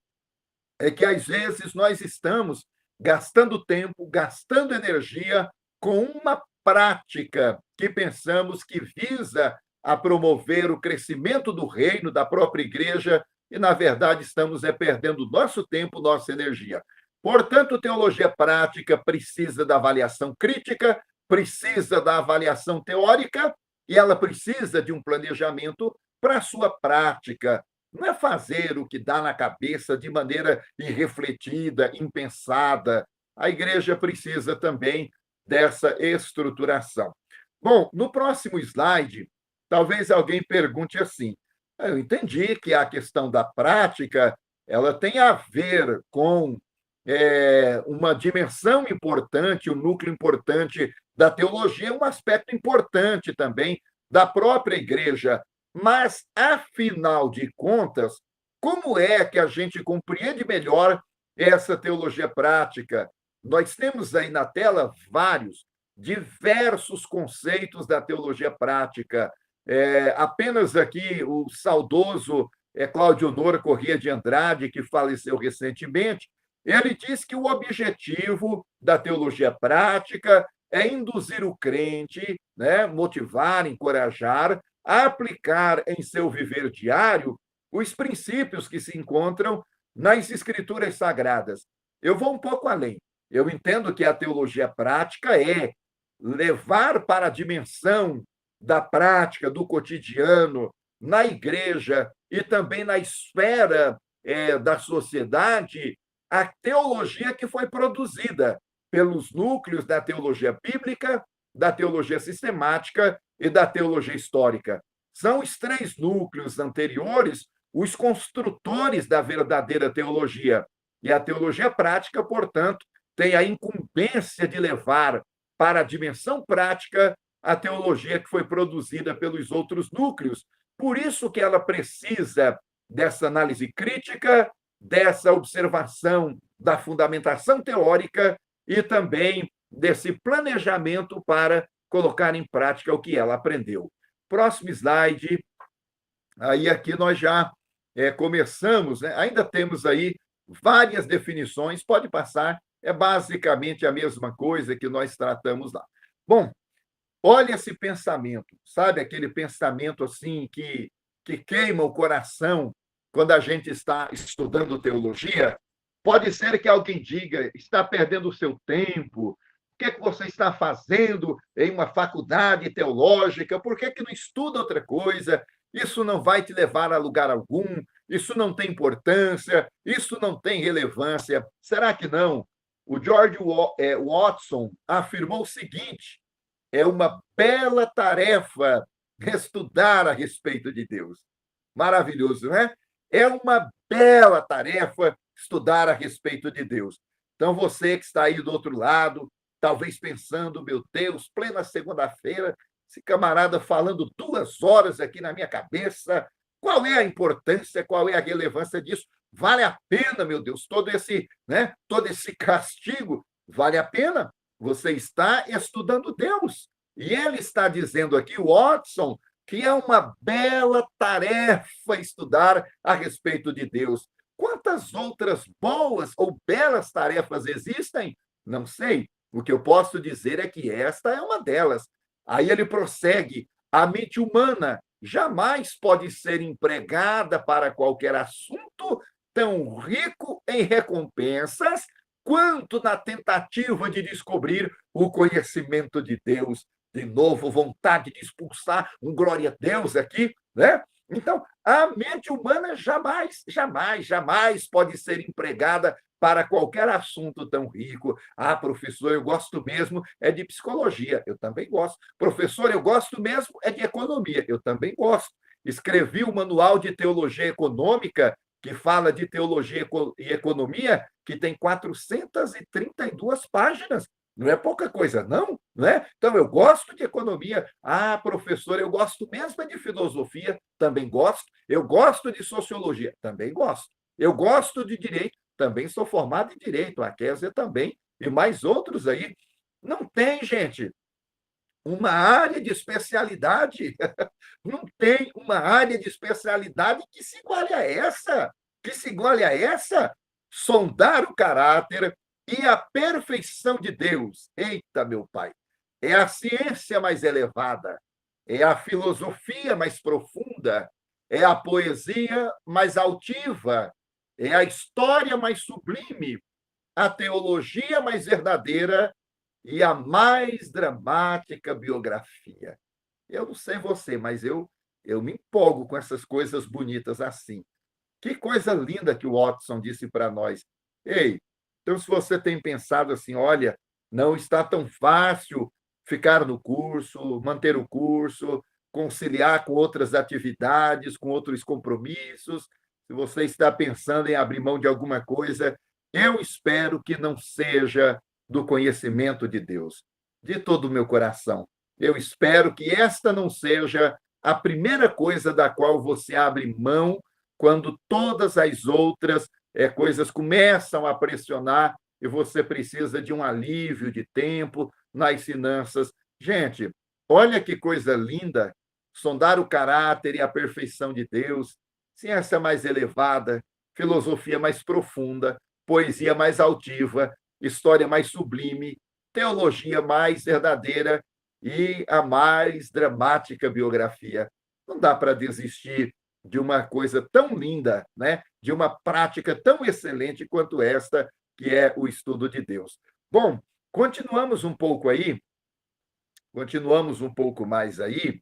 é que, às vezes, nós estamos gastando tempo, gastando energia com uma prática que pensamos que visa a promover o crescimento do reino, da própria igreja, e, na verdade, estamos perdendo nosso tempo, nossa energia. Portanto, teologia prática precisa da avaliação crítica, precisa da avaliação teórica, e ela precisa de um planejamento para a sua prática. Não é fazer o que dá na cabeça de maneira irrefletida, impensada. A igreja precisa também dessa estruturação. Bom, no próximo slide, talvez alguém pergunte assim: eu entendi que a questão da prática ela tem a ver com uma dimensão importante, um núcleo importante da teologia, um aspecto importante também da própria igreja. Mas, afinal de contas, como é que a gente compreende melhor essa teologia prática? Nós temos aí na tela diversos conceitos da teologia prática. Apenas aqui o saudoso Cláudio Honor Corrêa de Andrade, que faleceu recentemente, ele diz que o objetivo da teologia prática é induzir o crente, né, motivar, encorajar, a aplicar em seu viver diário os princípios que se encontram nas Escrituras Sagradas. Eu vou um pouco além. Eu entendo que a teologia prática é levar para a dimensão da prática, do cotidiano, na igreja e também na esfera da sociedade, a teologia que foi produzida pelos núcleos da teologia bíblica, da teologia sistemática e da teologia histórica. São os três núcleos anteriores os construtores da verdadeira teologia. E a teologia prática, portanto, tem a incumbência de levar para a dimensão prática a teologia que foi produzida pelos outros núcleos. Por isso que ela precisa dessa análise crítica, dessa observação da fundamentação teórica e também desse planejamento para colocar em prática o que ela aprendeu. Próximo slide. Aí aqui nós já começamos, né? Ainda temos aí várias definições, pode passar, é basicamente a mesma coisa que nós tratamos lá. Bom, olha esse pensamento, sabe aquele pensamento assim que queima o coração quando a gente está estudando teologia? Pode ser que alguém diga, está perdendo o seu tempo, o que é que você está fazendo em uma faculdade teológica? Por que não estuda outra coisa? Isso não vai te levar a lugar algum, isso não tem importância, isso não tem relevância. Será que não? O George Watson afirmou o seguinte: é uma bela tarefa estudar a respeito de Deus. Maravilhoso, né? É uma bela tarefa estudar a respeito de Deus. Então, você que está aí do outro lado, talvez pensando, meu Deus, plena segunda-feira, esse camarada falando 2 horas aqui na minha cabeça, qual é a importância, qual é a relevância disso? Vale a pena, meu Deus, todo esse castigo, vale a pena? Você está estudando Deus. E ele está dizendo aqui, Watson, que é uma bela tarefa estudar a respeito de Deus. Quantas outras boas ou belas tarefas existem? Não sei. O que eu posso dizer é que esta é uma delas. Aí ele prossegue: a mente humana jamais pode ser empregada para qualquer assunto tão rico em recompensas quanto na tentativa de descobrir o conhecimento de Deus. De novo, vontade de expulsar um glória a Deus aqui, né? Então, a mente humana jamais, jamais, jamais pode ser empregada para qualquer assunto tão rico. Ah, professor, eu gosto mesmo é de psicologia. Eu também gosto. Professor, eu gosto mesmo é de economia. Eu também gosto. Escrevi o manual de teologia econômica, que fala de teologia e economia, que tem 432 páginas. Não é pouca coisa, não, não é? Então, eu gosto de economia. Ah, professor, eu gosto mesmo de filosofia, também gosto. Eu gosto de sociologia, também gosto. Eu gosto de direito, também sou formado em direito. A Kézia também, e mais outros aí. Não tem, gente, uma área de especialidade. Não tem uma área de especialidade que se iguale a essa. Que se iguale a essa. Sondar o caráter, e a perfeição de Deus. Eita, meu pai! É a ciência mais elevada, é a filosofia mais profunda, é a poesia mais altiva, é a história mais sublime, a teologia mais verdadeira e a mais dramática biografia. Eu não sei você, mas eu me empolgo com essas coisas bonitas assim. Que coisa linda que o Watson disse para nós. Ei, então se você tem pensado assim, olha, não está tão fácil ficar no curso, manter o curso, conciliar com outras atividades, com outros compromissos, se você está pensando em abrir mão de alguma coisa, eu espero que não seja do conhecimento de Deus, de todo o meu coração. Eu espero que esta não seja a primeira coisa da qual você abre mão quando todas as outras coisas começam a pressionar e você precisa de um alívio de tempo nas finanças. Gente, olha que coisa linda, sondar o caráter e a perfeição de Deus, ciência mais elevada, filosofia mais profunda, poesia mais altiva, história mais sublime, teologia mais verdadeira e a mais dramática biografia. Não dá para desistir de uma coisa tão linda, né? De uma prática tão excelente quanto esta, que é o estudo de Deus. Bom, continuamos um pouco mais aí,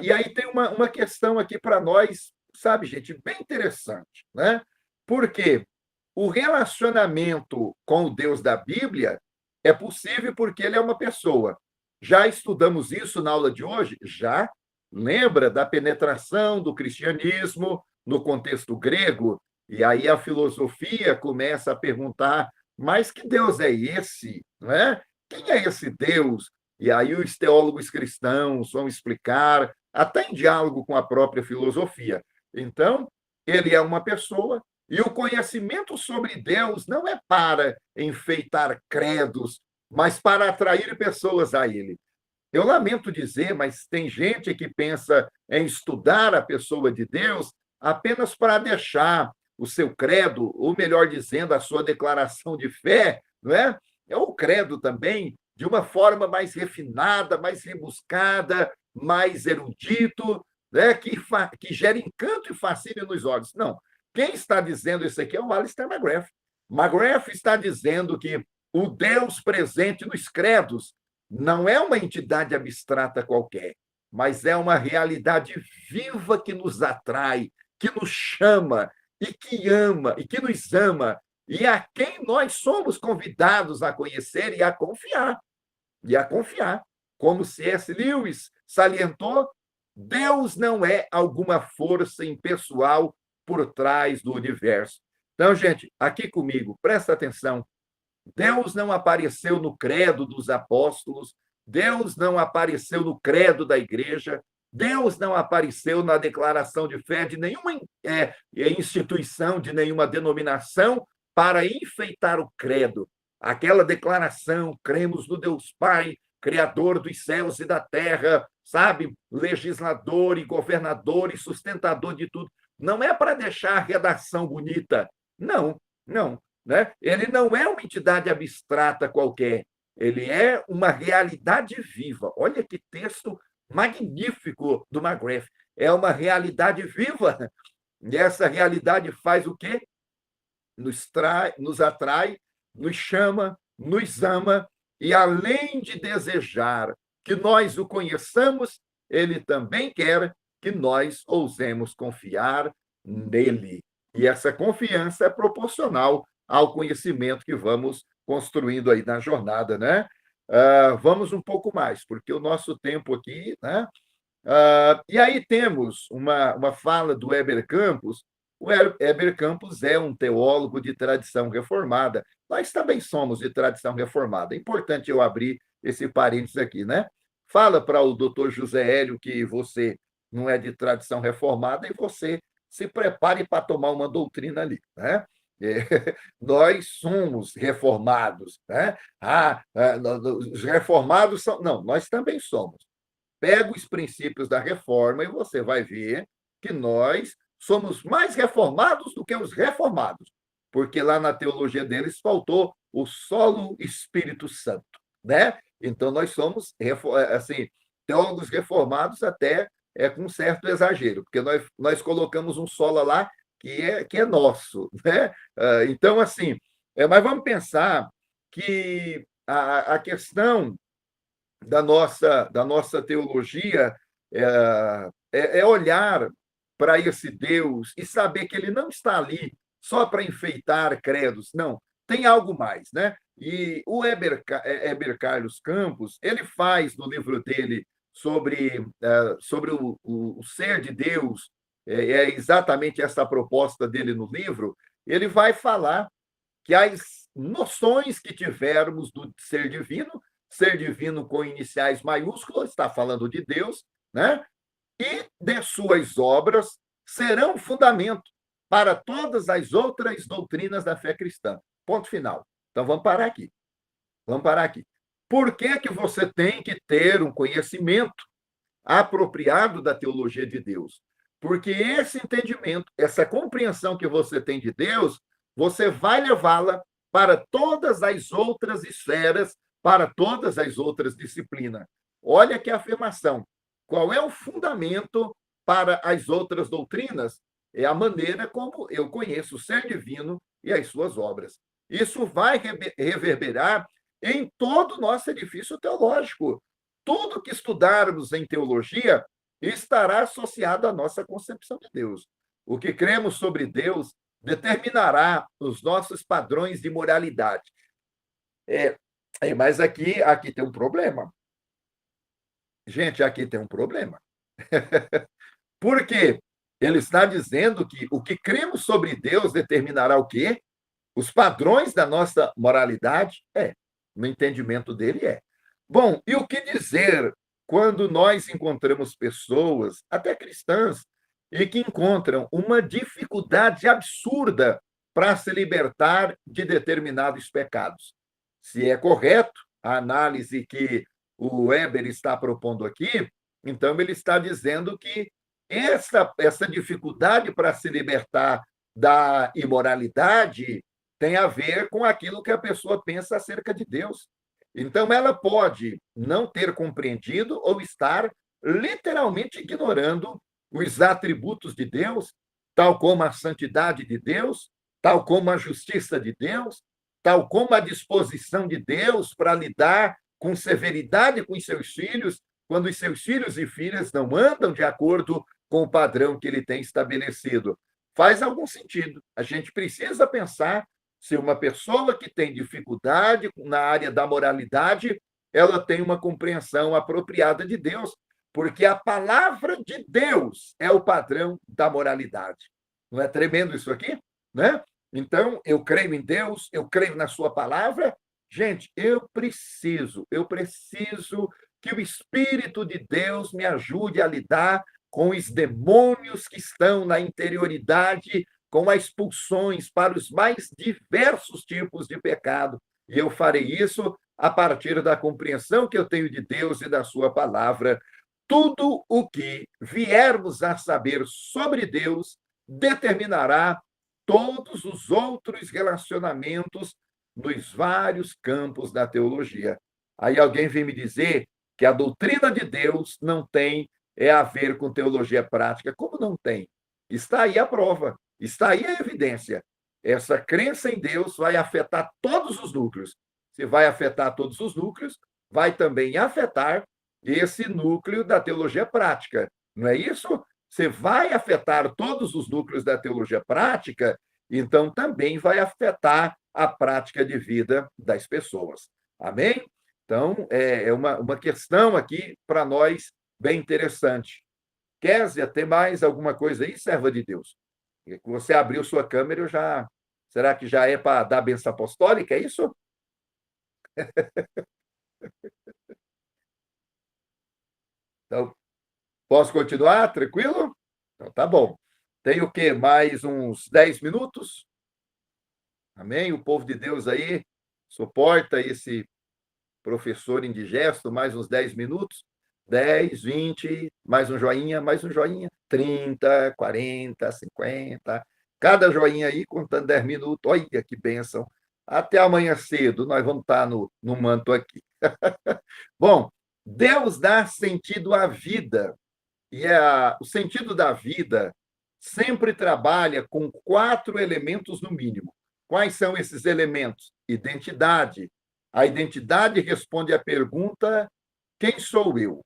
e aí tem uma questão aqui para nós, sabe, gente, bem interessante, né? Porque o relacionamento com o Deus da Bíblia é possível porque ele é uma pessoa. Já estudamos isso na aula de hoje? Já. Lembra da penetração do cristianismo no contexto grego? E aí a filosofia começa a perguntar: mas que Deus é esse? Não é? Quem é esse Deus? E aí os teólogos cristãos vão explicar, até em diálogo com a própria filosofia. Então, ele é uma pessoa, e o conhecimento sobre Deus não é para enfeitar credos, mas para atrair pessoas a ele. Eu lamento dizer, mas tem gente que pensa em estudar a pessoa de Deus apenas para deixar o seu credo, ou melhor dizendo, a sua declaração de fé, não é? É o credo também, de uma forma mais refinada, mais rebuscada, mais erudito, né? que gera encanto e fascínio nos olhos. Não. Quem está dizendo isso aqui é o Alistair McGrath. McGrath está dizendo que o Deus presente nos credos não é uma entidade abstrata qualquer, mas é uma realidade viva que nos atrai, que nos chama e que ama e que nos ama e a quem nós somos convidados a conhecer e a confiar. E a confiar. Como C.S. Lewis salientou, Deus não é alguma força impessoal por trás do universo. Então, gente, aqui comigo, presta atenção. Deus não apareceu no credo dos apóstolos, Deus não apareceu no credo da igreja, Deus não apareceu na declaração de fé de nenhuma instituição, de nenhuma denominação, para enfeitar o credo. Aquela declaração, cremos no Deus Pai, Criador dos céus e da terra, sabe, legislador e governador e sustentador de tudo, não é para deixar a redação bonita, não, não. Né? Ele não é uma entidade abstrata qualquer, ele é uma realidade viva. Olha que texto magnífico do McGrath. É uma realidade viva. E essa realidade faz o quê? Nos atrai, nos chama, nos ama, e além de desejar que nós o conheçamos, ele também quer que nós ousemos confiar nele. E essa confiança é proporcional ao conhecimento que vamos construindo aí na jornada, né? Vamos um pouco mais, porque o nosso tempo aqui, né? E aí temos uma fala do Heber Campos. O Heber Campos é um teólogo de tradição reformada. Nós também somos de tradição reformada. É importante eu abrir esse parênteses aqui, né? Fala para o doutor José Hélio que você não é de tradição reformada e você se prepare para tomar uma doutrina ali, né? Nós somos reformados, né? Os reformados são... Não, nós também somos. Pega os princípios da reforma e você vai ver que nós somos mais reformados do que os reformados, porque lá na teologia deles faltou o solo Espírito Santo, né? Então, nós somos, assim, teólogos reformados até com um certo exagero, porque nós colocamos um solo lá que é nosso, né? Então, assim, mas vamos pensar que a questão da nossa teologia é olhar para esse Deus e saber que ele não está ali só para enfeitar credos, não, tem algo mais, né? E o Heber Carlos Campos, ele faz no livro dele sobre o ser de Deus, é exatamente essa a proposta dele no livro, ele vai falar que as noções que tivermos do ser divino com iniciais maiúsculas, está falando de Deus, né? E de suas obras serão fundamento para todas as outras doutrinas da fé cristã. Ponto final. Então, vamos parar aqui. Vamos parar aqui. Por que que você tem que ter um conhecimento apropriado da teologia de Deus? Porque esse entendimento, essa compreensão que você tem de Deus, você vai levá-la para todas as outras esferas, para todas as outras disciplinas. Olha que afirmação. Qual é o fundamento para as outras doutrinas? É a maneira como eu conheço o ser divino e as suas obras. Isso vai reverberar em todo o nosso edifício teológico. Tudo que estudarmos em teologia estará associado à nossa concepção de Deus. O que cremos sobre Deus determinará os nossos padrões de moralidade. Mas aqui tem um problema. Gente, aqui tem um problema. Por quê? Ele está dizendo que o que cremos sobre Deus determinará o quê? Os padrões da nossa moralidade? No entendimento dele, Bom, e o que dizer quando nós encontramos pessoas, até cristãs, e que encontram uma dificuldade absurda para se libertar de determinados pecados? Se é correto a análise que o Weber está propondo aqui, então ele está dizendo que essa dificuldade para se libertar da imoralidade tem a ver com aquilo que a pessoa pensa acerca de Deus. Então, ela pode não ter compreendido ou estar literalmente ignorando os atributos de Deus, tal como a santidade de Deus, tal como a justiça de Deus, tal como a disposição de Deus para lidar com severidade com os seus filhos, quando os seus filhos e filhas não andam de acordo com o padrão que ele tem estabelecido. Faz algum sentido. A gente precisa pensar se uma pessoa que tem dificuldade na área da moralidade, ela tem uma compreensão apropriada de Deus, porque a palavra de Deus é o padrão da moralidade. Não é tremendo isso aqui? Né? Então, eu creio em Deus, eu creio na sua palavra. Gente, eu preciso que o Espírito de Deus me ajude a lidar com os demônios que estão na interioridade, com as expulsões para os mais diversos tipos de pecado. E eu farei isso a partir da compreensão que eu tenho de Deus e da sua palavra. Tudo o que viermos a saber sobre Deus determinará todos os outros relacionamentos nos vários campos da teologia. Aí alguém vem me dizer que a doutrina de Deus não tem a ver com teologia prática. Como não tem? Está aí a prova. Está aí a evidência. Essa crença em Deus vai afetar todos os núcleos. Se vai afetar todos os núcleos, vai também afetar esse núcleo da teologia prática. Não é isso? Você vai afetar todos os núcleos da teologia prática, então também vai afetar a prática de vida das pessoas. Amém? Então, é uma questão aqui para nós bem interessante. Kézia, tem mais alguma coisa aí, serva de Deus? Você abriu sua câmera, será que já é para dar a benção apostólica, é isso? Então, posso continuar? Tranquilo? Então, tá bom. Tem o quê? Mais uns 10 minutos? Amém? O povo de Deus aí suporta esse professor indigesto, mais uns 10 minutos? 10, 20, mais um joinha, 30, 40, 50. Cada joinha aí contando 10 minutos. Olha que bênção. Até amanhã cedo, nós vamos estar no manto aqui. Bom, Deus dá sentido à vida. E o sentido da vida sempre trabalha com 4 elementos no mínimo. Quais são esses elementos? Identidade. A identidade responde à pergunta: quem sou eu?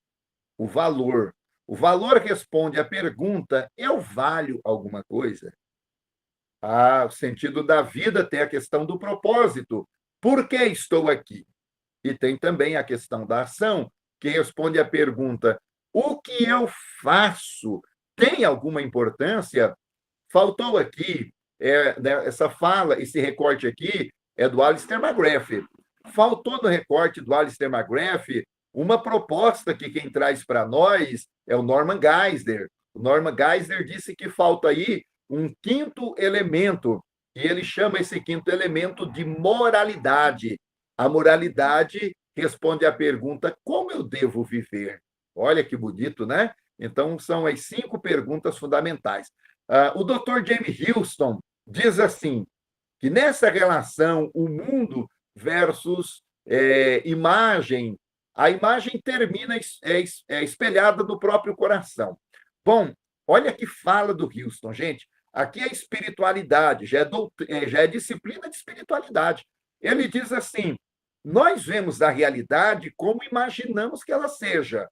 O valor. O valor responde à pergunta: eu valho alguma coisa? O sentido da vida tem a questão do propósito. Por que estou aqui? E tem também a questão da ação, que responde à pergunta: o que eu faço tem alguma importância? Faltou aqui, né, essa fala, esse recorte aqui é do Alistair McGrath. Faltou no recorte do Alistair McGrath uma proposta que quem traz para nós é o Norman Geisler. O Norman Geisler disse que falta aí um 5º elemento, e ele chama esse 5º elemento de moralidade. A moralidade responde à pergunta: como eu devo viver? Olha que bonito, né? Então, são as 5 perguntas fundamentais. O Dr. James Houston diz assim, que nessa relação, o mundo versus imagem, a imagem termina espelhada no próprio coração. Bom, olha que fala do Houston, gente. Aqui é espiritualidade, já é disciplina de espiritualidade. Ele diz assim: nós vemos a realidade como imaginamos que ela seja.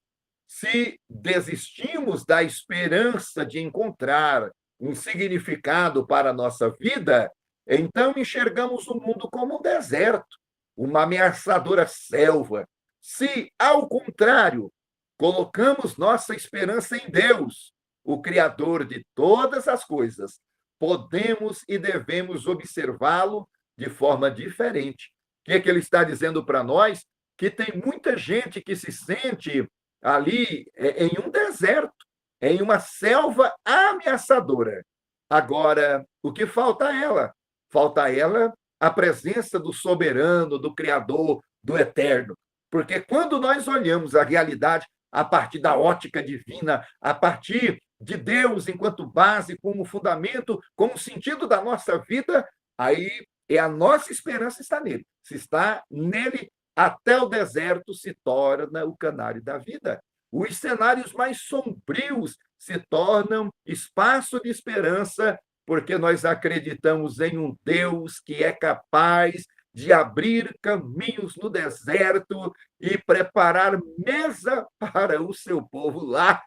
Se desistimos da esperança de encontrar um significado para a nossa vida, então enxergamos o mundo como um deserto, uma ameaçadora selva. Se, ao contrário, colocamos nossa esperança em Deus, o Criador de todas as coisas, podemos e devemos observá-lo de forma diferente. O que ele está dizendo para nós? Que tem muita gente que se sente ali em um deserto, em uma selva ameaçadora. Agora, o que falta a ela? Falta a ela a presença do soberano, do Criador, do eterno. Porque quando nós olhamos a realidade a partir da ótica divina, a partir de Deus enquanto base, como fundamento, como sentido da nossa vida, aí a nossa esperança está nele. Se está nele, até o deserto se torna o canário da vida. Os cenários mais sombrios se tornam espaço de esperança, porque nós acreditamos em um Deus que é capaz de abrir caminhos no deserto e preparar mesa para o seu povo lá.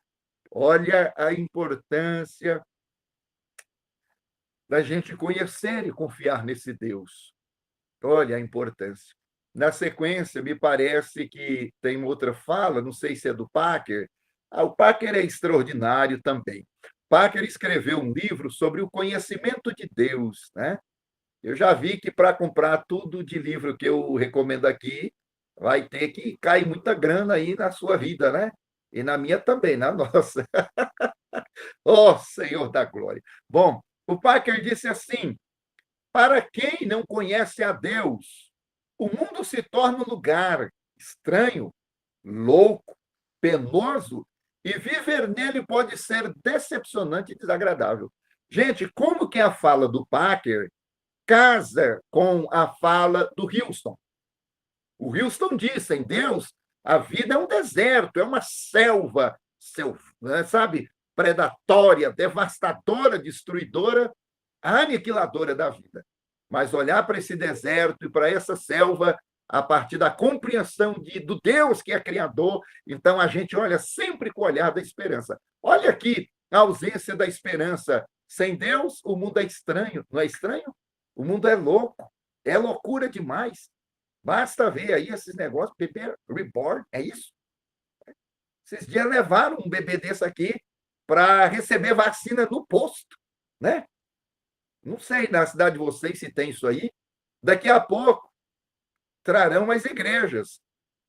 Olha a importância da gente conhecer e confiar nesse Deus. Olha a importância. Na sequência, me parece que tem outra fala, não sei se é do Packer. O Packer é extraordinário também. Packer escreveu um livro sobre o conhecimento de Deus, né? Eu já vi que para comprar tudo de livro que eu recomendo aqui, vai ter que cair muita grana aí na sua vida, né? E na minha também, na nossa. Oh, Senhor da glória. Bom, o Packer disse assim: para quem não conhece a Deus, o mundo se torna um lugar estranho, louco, penoso, e viver nele pode ser decepcionante e desagradável. Gente, como que a fala do Packer casa com a fala do Houston? O Houston disse: em Deus, a vida é um deserto, é uma selva, sabe, predatória, devastadora, destruidora, aniquiladora da vida. Mas olhar para esse deserto e para essa selva a partir da compreensão do Deus que é criador, então a gente olha sempre com o olhar da esperança. Olha aqui a ausência da esperança. Sem Deus, o mundo é estranho. Não é estranho? O mundo é louco. É loucura demais. Basta ver aí esses negócios, bebê reborn, é isso? Esses dias levaram um bebê desse aqui para receber vacina no posto, né? Não sei na cidade de vocês se tem isso aí. Daqui a pouco trarão as igrejas.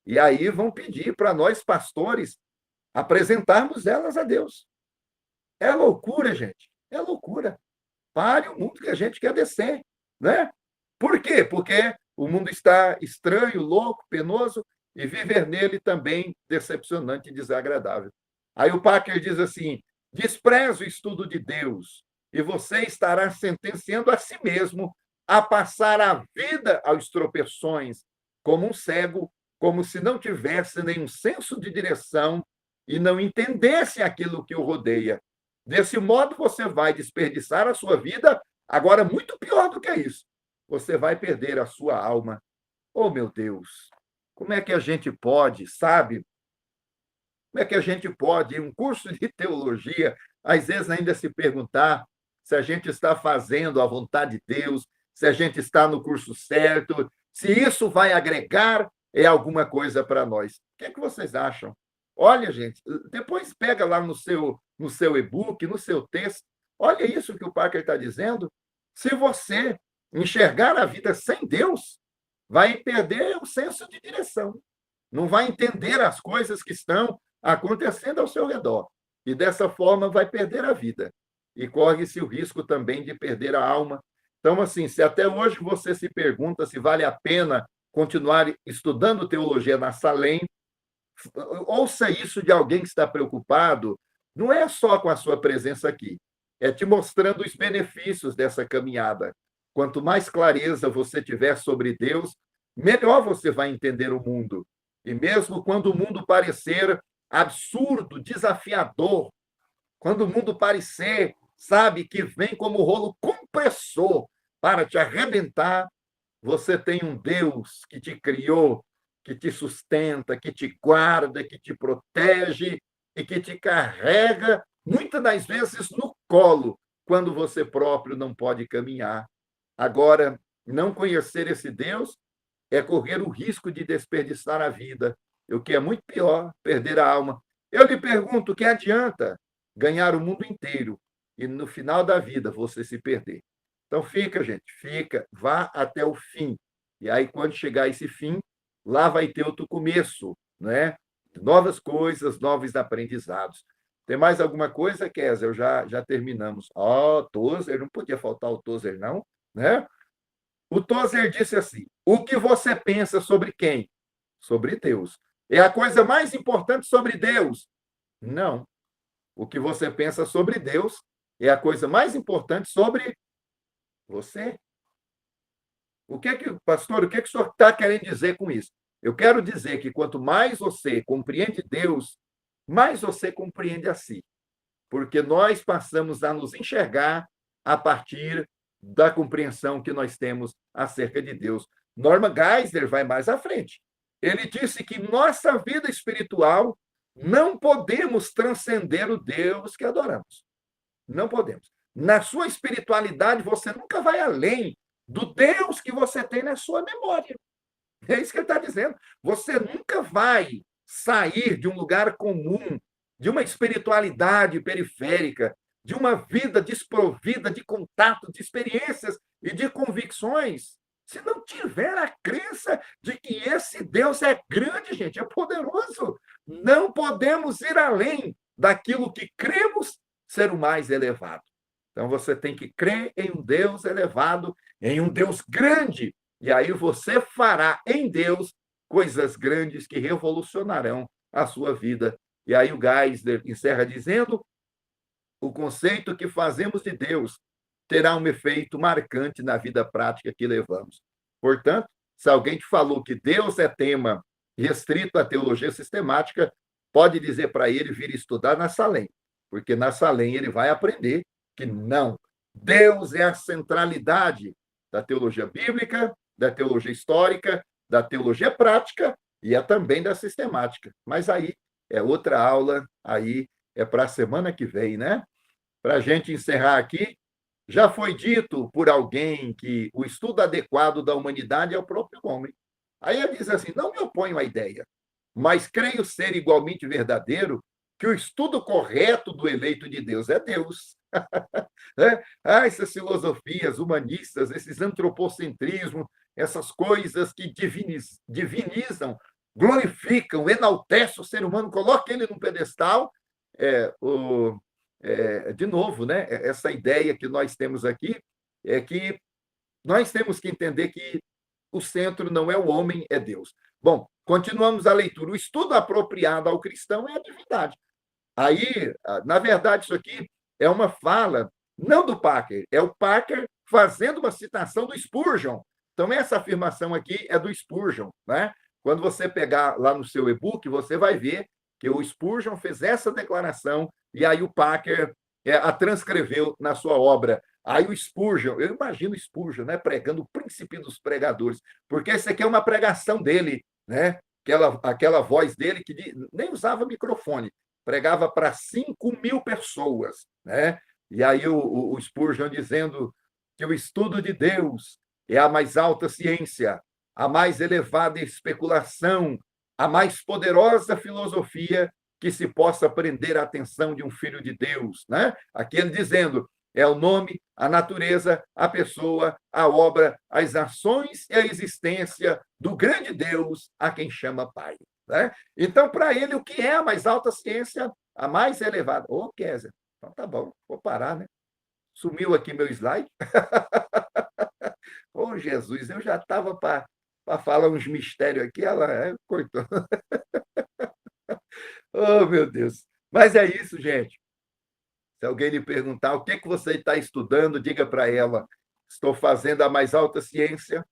E aí vão pedir para nós, pastores, apresentarmos elas a Deus. É loucura, gente. É loucura. Pare o mundo que a gente quer descer, né? Por quê? Porque o mundo está estranho, louco, penoso, e viver nele também decepcionante e desagradável. Aí o Packer diz assim: despreze o estudo de Deus, e você estará sentenciando a si mesmo a passar a vida aos tropeções, como um cego, como se não tivesse nenhum senso de direção e não entendesse aquilo que o rodeia. Desse modo, você vai desperdiçar a sua vida. Agora, muito pior do que isso, você vai perder a sua alma. Oh, meu Deus, como é que a gente pode, sabe? Como é que a gente pode, em um curso de teologia, às vezes ainda se perguntar se a gente está fazendo a vontade de Deus, se a gente está no curso certo, se isso vai agregar alguma coisa para nós. O que é que vocês acham? Olha, gente, depois pega lá no seu e-book, no seu texto, olha isso que o Parker está dizendo. Se você enxergar a vida sem Deus, vai perder o senso de direção. Não vai entender as coisas que estão acontecendo ao seu redor. E dessa forma vai perder a vida. E corre-se o risco também de perder a alma. Então, assim, se até hoje você se pergunta se vale a pena continuar estudando teologia na Salem, ouça isso de alguém que está preocupado, não é só com a sua presença aqui, é te mostrando os benefícios dessa caminhada. Quanto mais clareza você tiver sobre Deus, melhor você vai entender o mundo. E mesmo quando o mundo parecer absurdo, desafiador, quando o mundo parecer, sabe, que vem como rolo compressor para te arrebentar, você tem um Deus que te criou, que te sustenta, que te guarda, que te protege e que te carrega, muitas das vezes no colo, quando você próprio não pode caminhar. Agora, não conhecer esse Deus é correr o risco de desperdiçar a vida, o que é muito pior, perder a alma. Eu lhe pergunto, o que adianta ganhar o mundo inteiro e no final da vida você se perder? Então fica, gente, fica, vá até o fim. E aí, quando chegar esse fim, lá vai ter outro começo, né? Novas coisas, novos aprendizados. Tem mais alguma coisa, Kézia? Já terminamos. Tozer, não podia faltar o Tozer, não, né? O Tozer disse assim: o que você pensa sobre quem? Sobre Deus. É a coisa mais importante sobre Deus? Não. O que você pensa sobre Deus é a coisa mais importante sobre você. Pastor, o que o senhor está querendo dizer com isso? Eu quero dizer que quanto mais você compreende Deus, mais você compreende a si. Porque nós passamos a nos enxergar a partir da compreensão que nós temos acerca de Deus. Norman Geisler vai mais à frente. Ele disse que nossa vida espiritual não podemos transcender o Deus que adoramos. Não podemos. Na sua espiritualidade, você nunca vai além do Deus que você tem na sua memória. É isso que ele está dizendo. Você nunca vai sair de um lugar comum, de uma espiritualidade periférica, de uma vida desprovida de contato, de experiências e de convicções, se não tiver a crença de que esse Deus é grande, gente, é poderoso. Não podemos ir além daquilo que cremos ser o mais elevado. Então, você tem que crer em um Deus elevado, em um Deus grande, e aí você fará em Deus coisas grandes que revolucionarão a sua vida. E aí o Geisler encerra dizendo: o conceito que fazemos de Deus terá um efeito marcante na vida prática que levamos. Portanto, se alguém te falou que Deus é tema restrito à teologia sistemática, pode dizer para ele vir estudar na Salem, porque na Salem ele vai aprender que não. Deus é a centralidade da teologia bíblica, da teologia histórica, da teologia prática e é também da sistemática. Mas aí é outra aula, aí é para a semana que vem, né? Para a gente encerrar aqui, já foi dito por alguém que o estudo adequado da humanidade é o próprio homem. Aí ele diz assim: não me oponho à ideia, mas creio ser igualmente verdadeiro que o estudo correto do eleito de Deus é Deus. Essas filosofias humanistas, esses antropocentrismos, essas coisas que divinizam, glorificam, enaltecem o ser humano, colocam ele num pedestal. De novo, né? Essa ideia que nós temos aqui é que nós temos que entender que o centro não é o homem, é Deus. Bom, continuamos a leitura. O estudo apropriado ao cristão é a divindade. Aí, na verdade, isso aqui é uma fala, não do Parker, é o Parker fazendo uma citação do Spurgeon. Então, essa afirmação aqui é do Spurgeon, né? Quando você pegar lá no seu e-book, você vai ver que o Spurgeon fez essa declaração e aí o Packer a transcreveu na sua obra. Aí o Spurgeon, eu imagino o Spurgeon, né, pregando o príncipe dos pregadores, porque essa aqui é uma pregação dele, né? Aquela voz dele que nem usava microfone, pregava para 5.000 pessoas, né? E aí o Spurgeon dizendo que o estudo de Deus é a mais alta ciência, a mais elevada especulação, a mais poderosa filosofia que se possa prender a atenção de um filho de Deus, né? Aqui ele dizendo, é o nome, a natureza, a pessoa, a obra, as ações e a existência do grande Deus a quem chama Pai, né? Então, para ele, o que é a mais alta ciência, a mais elevada? Ô, Kézia, então tá bom, vou parar, né? Sumiu aqui meu slide. Ô, Jesus, eu já estava para falar uns mistérios aqui, ela cortou. Oh, meu Deus. Mas é isso, gente. Se alguém lhe perguntar o que você está estudando, diga para ela: estou fazendo a mais alta ciência,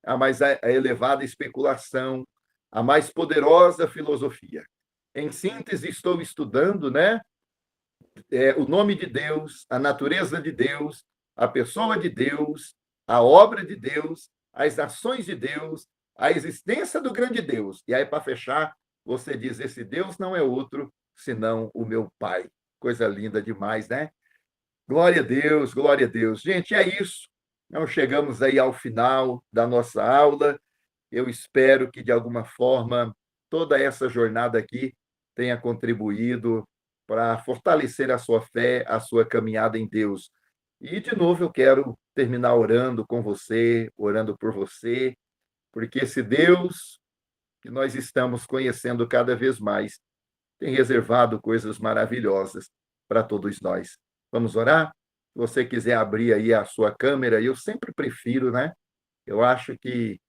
a mais elevada especulação, a mais poderosa filosofia. Em síntese, estou estudando, né, o nome de Deus, a natureza de Deus, a pessoa de Deus, a obra de Deus, as ações de Deus, a existência do grande Deus. E aí, para fechar, você diz: esse Deus não é outro senão o meu Pai. Coisa linda demais, né? Glória a Deus, glória a Deus. Gente, é isso. Nós chegamos aí ao final da nossa aula. Eu espero que, de alguma forma, toda essa jornada aqui tenha contribuído para fortalecer a sua fé, a sua caminhada em Deus. E, de novo, eu quero terminar orando com você, orando por você, porque esse Deus que nós estamos conhecendo cada vez mais tem reservado coisas maravilhosas para todos nós. Vamos orar? Se você quiser abrir aí a sua câmera, eu sempre prefiro, né? Eu acho que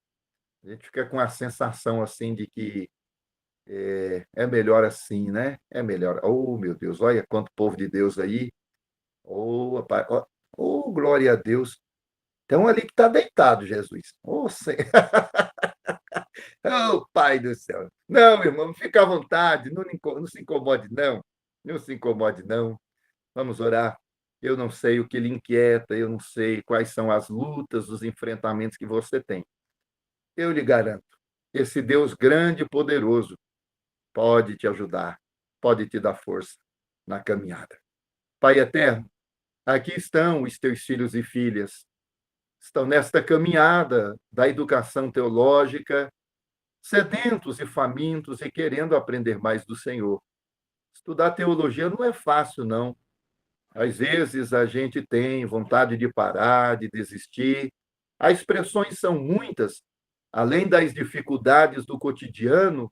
a gente fica com a sensação assim de que é melhor assim, né? É melhor. Oh, meu Deus, olha quanto povo de Deus aí. Oh, rapaz, oh, glória a Deus. Tem um ali que está deitado, Jesus. Oh, oh, Pai do céu. Não, irmão, fica à vontade, não se incomode, não. Não se incomode, não. Vamos orar. Eu não sei o que lhe inquieta, eu não sei quais são as lutas, os enfrentamentos que você tem. Eu lhe garanto, esse Deus grande e poderoso pode te ajudar, pode te dar força na caminhada. Pai eterno, aqui estão os teus filhos e filhas, estão nesta caminhada da educação teológica, sedentos e famintos e querendo aprender mais do Senhor. Estudar teologia não é fácil, não. Às vezes a gente tem vontade de parar, de desistir. As expressões são muitas. Além das dificuldades do cotidiano,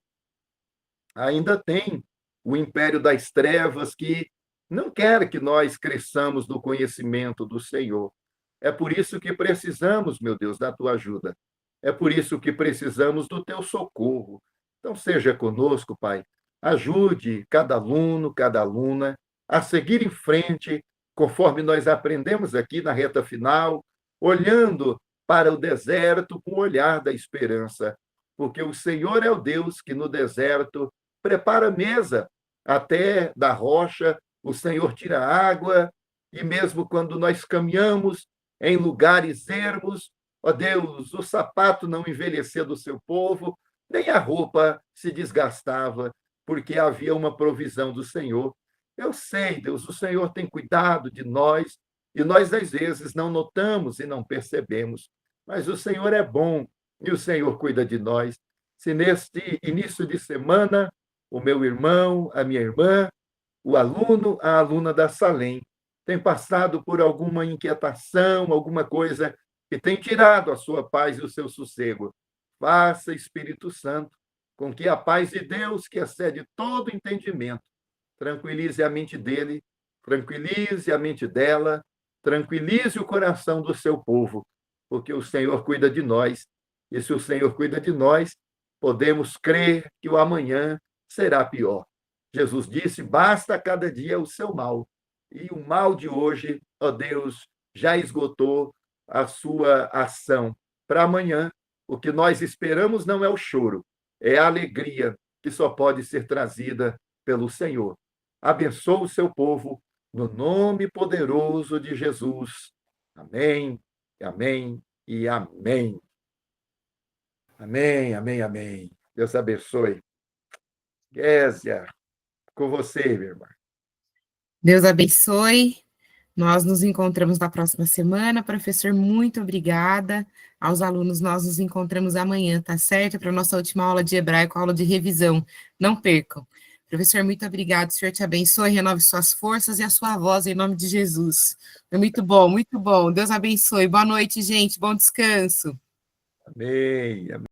ainda tem o império das trevas que não quer que nós cresçamos no conhecimento do Senhor. É por isso que precisamos, meu Deus, da tua ajuda. É por isso que precisamos do teu socorro. Então, seja conosco, Pai. Ajude cada aluno, cada aluna a seguir em frente, conforme nós aprendemos aqui na reta final, olhando para o deserto com o olhar da esperança, porque o Senhor é o Deus que no deserto prepara mesa até da rocha, o Senhor tira água, e mesmo quando nós caminhamos em lugares ermos, ó Deus, o sapato não envelhecia do seu povo, nem a roupa se desgastava, porque havia uma provisão do Senhor. Eu sei, Deus, o Senhor tem cuidado de nós, e nós, às vezes, não notamos e não percebemos, mas o Senhor é bom e o Senhor cuida de nós. Se neste início de semana, o meu irmão, a minha irmã, o aluno, a aluna da Salem, tem passado por alguma inquietação, alguma coisa que tem tirado a sua paz e o seu sossego, faça, Espírito Santo, com que a paz de Deus, que excede todo entendimento, tranquilize a mente dele, tranquilize a mente dela, tranquilize o coração do seu povo, porque o Senhor cuida de nós. E se o Senhor cuida de nós, podemos crer que o amanhã será pior. Jesus disse: basta cada dia o seu mal. E o mal de hoje, ó Deus, já esgotou a sua ação. Para amanhã, o que nós esperamos não é o choro, é a alegria que só pode ser trazida pelo Senhor. Abençoa o seu povo, no nome poderoso de Jesus. Amém, amém e amém. Amém, amém, amém. Deus abençoe. Késia, com você, minha irmã. Deus abençoe. Nós nos encontramos na próxima semana. Professor, muito obrigada. Aos alunos, nós nos encontramos amanhã, tá certo? Para a nossa última aula de hebraico, aula de revisão. Não percam. Professor, muito obrigado. O Senhor te abençoe, renove suas forças e a sua voz, em nome de Jesus. É muito bom, muito bom. Deus abençoe. Boa noite, gente. Bom descanso. Amém, amém.